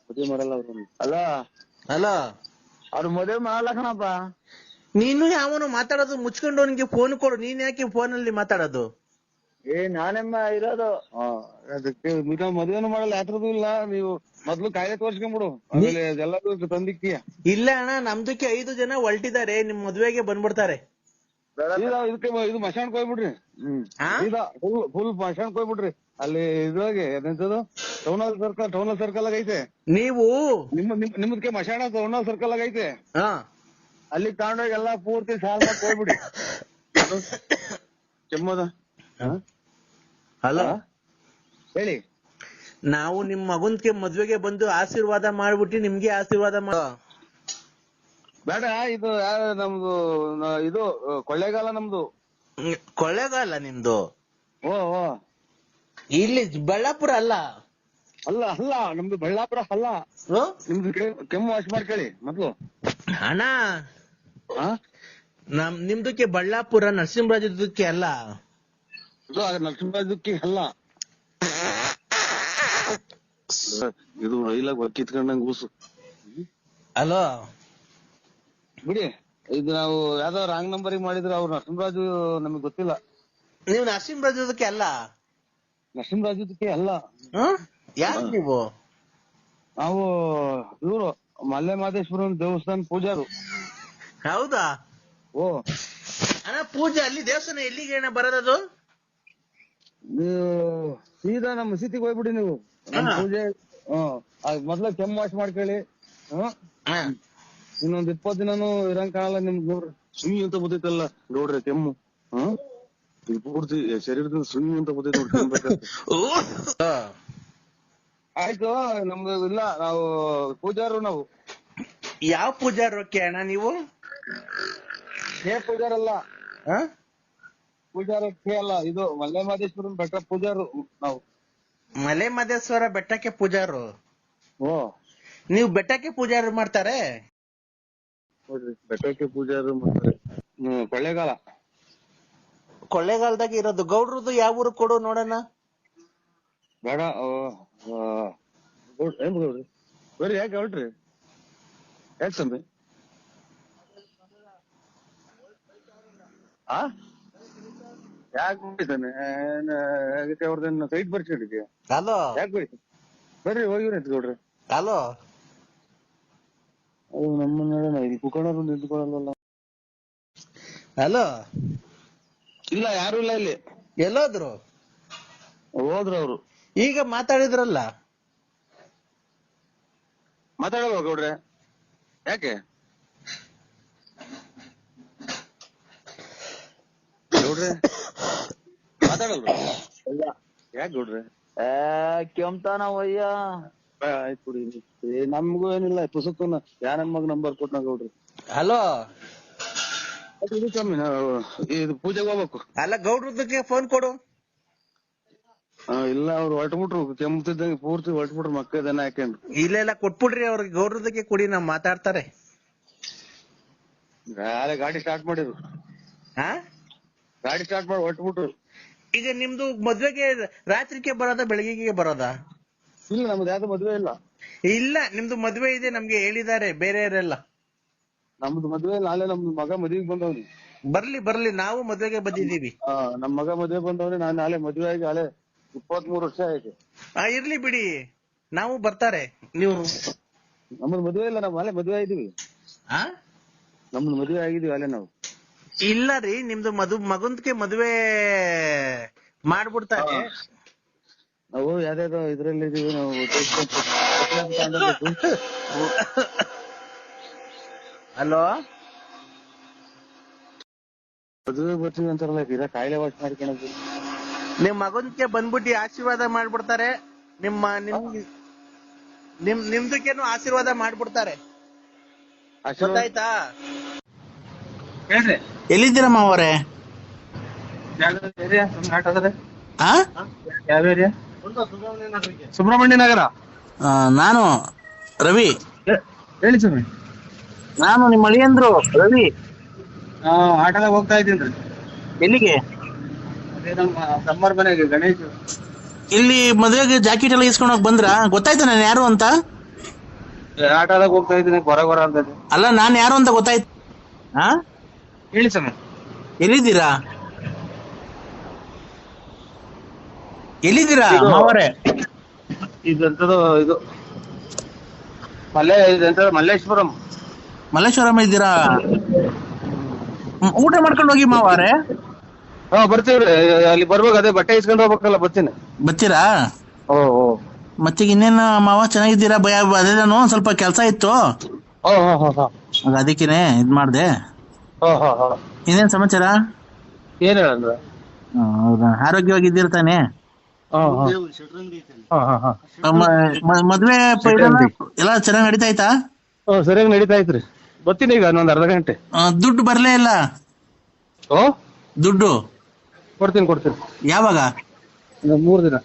ಮದುವೆ ಮಾಡಲ್ಲ ಅವ್ರು. ಅಲ್ಲ ಹಲೋ ಅವ್ರು ಮದುವೆ ಮಾಡಲಕಣಪ್ಪ. ನೀನು ಯಾವನು ಮಾತಾಡೋದು ಮುಚ್ಕೊಂಡು ಅವನಿಗೆ ಫೋನ್ ಕೊಡು. ನೀನ್ ಯಾಕೆ ಫೋನಲ್ಲಿ ಮಾತಾಡೋದು? ನಾನೆಮ್ಮ ಇರೋದು ಅದಕ್ಕೆ ಮದುವೆನೂ ಮಾಡಲ್ಲ, ಯಾತ್ರದೂ ಇಲ್ಲ. ನೀವು ಮೊದ್ಲು ಕಾಯಿಲೆ ತೋರ್ಸ್ಕೊಂಡ್ಬಿಡು, ಆಮೇಲೆ ಎಲ್ಲದೂ ತಂದಿಕ್ಕಿಯ. ಇಲ್ಲ ಅಣ್ಣ, ನಮ್ದಕ್ಕೆ 5 ಜನ ಹೊಲ್ಟಿದ್ದಾರೆ, ನಿಮ್ ಮದ್ವೆಗೆ ಬಂದ್ಬಿಡ್ತಾರೆ. ಇದಕ್ಕೆ ಇದು ಮಶಾಣಕ್ ಹೋಗ್ಬಿಡ್ರಿ. ಫುಲ್ ಮಶಾಣಕ್ ಹೋಗ್ಬಿಡ್ರಿ. ಅಲ್ಲಿ ಇದ್ರೊಳಗೆ ಎಂತದು ಟೌನಲ್ ಸರ್ಕಲ್ ಆಗ ಐತೆ. ನೀವು ನಿಮ್ದಕ್ಕೆ ಮಶಾಣ ಟೌನಲ್ ಸರ್ಕಲ್ ಆಗ ಐತೆ. ಅಲ್ಲಿ ತಗೊಂಡೋಗಿ ಎಲ್ಲಾ ಪೂರ್ತಿ ಸಾಲ್ ಮಾಡಿ ಹೋಗ್ಬಿಡಿ. ಕೆಮ್ಮದ ಹಲೋ ಹೇಳಿ. ನಾವು ನಿಮ್ ಮಗುನ್ಗೆ ಮದ್ವೆಗೆ ಬಂದು ಆಶೀರ್ವಾದ ಮಾಡ್ಬಿಟ್ಟು ನಿಮ್ಗೆ ಆಶೀರ್ವಾದ ಬೇಡ. ಇದು ನಮ್ದು ಇದು ಕೊಳ್ಳೇಗಾಲ ನಮ್ದು. ಕೊಳ್ಳೇಗಾಲ ನಿಮ್ದು? ಓ ಇಲ್ಲಿ ಬಳ್ಳಾಪುರ ಅಲ್ಲ. ಅಲ್ಲ ನಮ್ದು ಬಳ್ಳಾಪುರ ಅಲ್ಲ. ನಿಮ್ದು ಕೆಮ್ಮು ವಾಶ್ ಮಾಡ್ಕೊಳ್ಳಿ ಮೊದ್ಲು. ಅಣ್ಣ ನಿಮ್ದಕ್ಕೆ ಬಳ್ಳಾಪುರ, ನರಸಿಂಹರಾಜಕ್ಕೆ ಅಲ್ಲ. ನರಸಿಂಹರಾಜಕ್ಕೆ ಅಲ್ಲ. ಇದು ರೈಲಾಗ ಕಿತ್ಕೊಂಡಂಗ್ ಊಸು. ಹಲೋ ಬಿಡಿ, ಇದು ನಾವು ಯಾವ್ದೋ ರಾಂಗ್ ನಂಬರ್ ಮಾಡಿದ್ರೆ ಅವ್ರು ನರಸಿಂಹರಾಜು ನಮಗ್ ಗೊತ್ತಿಲ್ಲ. ನೀವು ನರಸಿಂಹರಾಜಕ್ಕೆ ಅಲ್ಲ? ನರಸಿಂಹರಾಜಕ್ಕೆ ಅಲ್ಲ. ಯಾರು ನೀವು? ನಾವು ಇವ್ರು ಮಲ್ಲೆ ಮಹದೇಶ್ವರ ದೇವಸ್ಥಾನ ಪೂಜಾರು. ಹೌದಾ? ಓ ಅಣ್ಣ ಪೂಜೆ ಅಲ್ಲಿ ದೇವಸ್ಥಾನ ಎಲ್ಲಿಗೆ ಅಣ್ಣ ಬರೋದದು? ನೀವು ಸೀದಾ ನಮ್ಮ ಮಸೀದಿಗೆ ಹೋಗ್ಬಿಡಿ ನೀವು. ಪೂಜೆ ಮೊದ್ಲ ಕೆಮ್ಮು ವಾಶ್ ಮಾಡ್ಕೊಳ್ಳಿ. ಇನ್ನೊಂದ್ 20 ದಿನಾನು ಇರಂಗ್ ಕಾಣಲ್ಲ ನಿಮ್ಗೆ. ನೋಡ್ರಿ ಸುಮ್ಮಿ ಅಂತ ಬರ್ತೈತಲ್ಲ ನೋಡ್ರಿ ಕೆಮ್ಮು. ಇದು ಪೂರ್ತಿ ಶರೀರದಿಂದ ಸುಮ್ಮಿ ಅಂತ ಬರ್ತೈತೆ ನೋಡ್ರಿ. ಆಯ್ತು, ನಮ್ದು ಇಲ್ಲ, ನಾವು ಪೂಜಾರು. ನಾವು ಯಾವ ಪೂಜಾರಕ್ಕೆ ಅಣ್ಣ ನೀವು? ಪೂಜಾರಲ್ಲ, ಪೂಜಾರಕ್ಕೆ ಅಲ್ಲ. ಇದು ಮಲ್ಲೆ ಮಹದೇಶ್ವರನ್ ಬೆಟ್ಟ ಪೂಜಾರು ನಾವು. ಮಲೆ ಮಹದೇಶ್ವರ ಬೆಟ್ಟಕ್ಕೆ ಪೂಜಾರು? ಓ ನೀವು ಬೆಟ್ಟಕ್ಕೆ ಪೂಜಾರು ಮಾಡ್ತಾರೆ? ನೋಡ್ರಿ ಬೆಟ್ಟಕ್ಕೆ ಪೂಜಾರು ಮಾಡ್ತಾರೆ. ಕೊಳ್ಳೇಗಾಲ. ಕೊಳ್ಳೇಗಾಲದಾಗ ಇರೋದು. ಗೌಡ್ರದ್ದು ಯಾವ ಊರು ಕೊಡು ನೋಡೋಣ. ಬೇಡ ಏನ್ ಗೌಡ್ರಿ, ಬರ್ರಿ. ಯಾಕೆ ಹೊಲ್ಟ್ರಿ? ಯಾಕೆ ಸಂಬಿ? ಯಾಕೆ ಬಿಟ್ಟಿದ್ದಾನೆ ಅವ್ರದೇನು ಸೈಟ್ ಬರ್ಸಿಡಿದ್ಯಾ? ಹಲೋ ಯಾಕೆ ಬರೀ ಬರ್ರಿ ಹೋಗಿವ್ರಿ ಗೌಡ್ರಿ. ಹಲೋ ಅದು ನಮ್ಮ ನೋಡೋಣ, ಇಲ್ಲಿ ಕುಕ್ಕಣರು ನಿಂತ್ಕೊಳ್ಳಲ್ಲ. ಹಲೋ ಇಲ್ಲ, ಯಾರು ಇಲ್ಲ ಇಲ್ಲಿ. ಎಲ್ಲೋದ್ರು? ಹೋದ್ರು ಅವ್ರು. ಈಗ ಮಾತಾಡಿದ್ರಲ್ಲ. ಮಾತಾಡಲ್ವ ಗೌಡ್ರೆ? ಯಾಕೆ ಗೌಡ್ರೆ ಮಾತಾಡಲ್ವ? ಯಾಕೆ ಗೌಡ್ರೆ? ಕೆಮ್ತಾನವಯ್ಯ. ಆಯ್ತು ಬಿಡಿ, ನಮ್ಗೂ ಏನಿಲ್ಲ. ಪುಸ್ತಕನ ಯಾರ ಮಗ ನಂಬರ್ ಕೊಟ್ನ ಗೌಡ್ರಿ. ಹಲೋ ಸ್ವಾಮಿ, ನಾವು ಇದು ಪೂಜೆಗೆ ಹೋಗ್ಬೇಕು. ಅಲ್ಲ ಗೌಡ್ರದಕ್ಕೆ ಫೋನ್ ಕೊಡು. ಇಲ್ಲ, ಅವ್ರು ಹೊರಟ್ಬಿಟ್ರು. ಕೆಮ್ಮತಿದ್ದಂಗೆ ಪೂರ್ತಿ ಹೊರಟ್ಬಿಟ್ರು. ಮಕ್ಕ ದನ ಹಾಕೊಂಡ್ರು. ಇಲ್ಲ ಕೊಟ್ಬಿಡ್ರಿ ಅವ್ರಿಗೆ. ಗೌಡ್ರದಕ್ಕೆ ಕೊಡಿ, ನಾವ್ ಮಾತಾಡ್ತಾರೆ. ಗಾಡಿ ಸ್ಟಾರ್ಟ್ ಮಾಡಿದ್ರು. ಗಾಡಿ ಸ್ಟಾರ್ಟ್ ಮಾಡಿ ಹೊರಟ್ಬಿಟ್ರು. ಈಗ ನಿಮ್ದು ಮದ್ವೆಗೆ ರಾತ್ರಿಗೆ ಬರೋದ ಬೆಳಗ್ಗೆಗೆ ಬರೋದಾ? ಇಲ್ಲ, ನಮ್ದು ಯಾವ್ದು ಮದ್ವೆ ಇಲ್ಲ. ಇಲ್ಲ, ನಿಮ್ದು ಮದ್ವೆ ಇದೆ ನಮ್ಗೆ ಹೇಳಿದ್ದಾರೆ ಬೇರೆಯವರೆಲ್ಲ. ನಮ್ದು ಮದ್ವೆ ನಾಳೆ ನಮ್ದು ಮಗ ಮದ್ವೆಗೆ ಬಂದವ್ನಿ. ಬರ್ಲಿ, ನಾವು ಮದ್ವೆಗೆ ಬಂದಿದೀವಿ. ನಮ್ ಮಗ ಮದ್ವೆ ಬಂದವ್ರಿ. ನಾನು ನಾಳೆ ಮದ್ವೆ ಆಗಿ 23 ವರ್ಷ ಆಯ್ತು. ಇರ್ಲಿ ಬಿಡಿ, ನಾವು ಬರ್ತಾರೆ. ನೀವು ನಮ್ದು ಮದ್ವೆ ಇಲ್ಲ, ನಾವು ನಾಳೆ ಮದ್ವೆ ಆಗಿದೀವಿ. ನಮ್ದು ಮದ್ವೆ ಆಗಿದೀವಿ ಅಲ್ಲೇ ನಾವು. ಇಲ್ಲ ರೀ, ನಿಮ್ದು ಮಗುಂದ್ಗೆ ಮದ್ವೆ ಮಾಡ್ಬಿಡ್ತಾರೆ. ನಾವು ಯಾವ್ದಾದ್ರು ಇದ್ರಲ್ಲಿ ಇದೀವಿ ನಾವು. ಹಲೋ ಮದ್ವೆ ಬರ್ತೀವಿ ಅಂತಾರಲ್ಲ, ಕಾಯಿಲೆ ವಾಶ್ ಮಾಡ್ಕೊಳೋದು. ನಿಮ್ ಮಗನ್ಗೆ ಬಂದ್ಬಿಟ್ಟು ಆಶೀರ್ವಾದ ಮಾಡ್ಬಿಡ್ತಾರೆ. ನಿಮ್ದಕ್ಕೇನು ಆಶೀರ್ವಾದ ಮಾಡ್ಬಿಡ್ತಾರೆ. ಗೊತ್ತಾಯ್ತಾ? ಹೇಳ್ರಿ ಎಲ್ಲಿದ್ದೀರಾ ಮಾವರೇ? ಯಾವ ಏರಿಯಾ? ಸುಬ್ರಹ್ಮಣ್ಯ ನಗರ. ನಾನು ರವಿ. ಹೇಳಿ ಸ್ವಾಮಿ. ನಾನು ನಿಮ್ಮ ಅಳಿಯಂದ್ರು ರವಿ. ಆಟೋದಾಗ ಹೋಗ್ತಾ ಇದ್ದೀನಿ. ಎಲ್ಲಿಗೆ? ಅದೇ ನಮ್ಮ ತಮ್ಮರ ಮನೆಗೆ ಗಣೇಶ್. ಇಲ್ಲಿ ಮದುವೆಗೆ ಜಾಕೆಟ್ ಎಲ್ಲ ಇಸ್ಕೊಂಡು ಹೋಗಿ ಬಂದ್ರ? ಗೊತ್ತಾಯ್ತಾ ನಾನು ಯಾರು ಅಂತ? ಆಟೋದಾಗ ಹೋಗ್ತಾ ಇದ್ದೀನಿ, ಹೊರ ಅಂತ. ಅಲ್ಲ, ನಾನ್ ಯಾರು ಅಂತ ಗೊತ್ತಾಯ್ತು? ಹೇಳಿ ಸ್ವಾಮಿ. ಎಲ್ಲಿದ್ದೀರಾ ಮಾವರೇ? ಇದೆಂತದು ಇದು ಮಲ್ಲೇಶ್ವರಂ. ಮಲ್ಲೇಶ್ವರಂ ಇದ್ದೀರಾ? ಊಟ ಮಾಡ್ಕೊಂಡು ಹೋಗಿ ಮಾವರೇ. ಬರ್ತೀವ್ರಿ. ಅಲ್ಲಿ ಬರ್ಬೇಕು, ಅದೇ ಬಟ್ಟೆ ಇಸ್ಕೊಂಡು ಹೋಗ್ಬೇಕಲ್ಲ, ಬರ್ತೀನಿ. ಬರ್ತೀರಾ? ಓ ಮತ್ತೆ ಇನ್ನೇನು ಮಾವ, ಚೆನ್ನಾಗಿದ್ದೀರಾ? ಅದೇ ನಾನು ಸ್ವಲ್ಪ ಕೆಲ್ಸ ಇತ್ತು, ಅದಕ್ಕೇನೆ ಇದ್ ಮಾಡ್ದೆ. ಇನ್ನೇನ್ ಸಮಾಚಾರ? ಏನ್ ಹೇಳಂದ್ರ? ಹೌದಾ, ಆರೋಗ್ಯವಾಗಿದ್ದೀರ ತಾನೆ? ಮದ್ವೆ ಎಲ್ಲ ಚೆನ್ನಾಗ್ ನಡೀತಾ ಆಯ್ತಾ? ಸರಿಯಾಗಿ ನಡೀತಾ ಐತ್ರಿ. ಬರ್ತೀನಿ ಈಗ ಇನ್ನೊಂದ್ ಅರ್ಧ ಗಂಟೆ. ದುಡ್ಡು ಬರ್ಲೇ ಇಲ್ಲ. ದುಡ್ಡು ಕೊಡ್ತೀನಿ. ಯಾವಾಗ? 3 ದಿನ.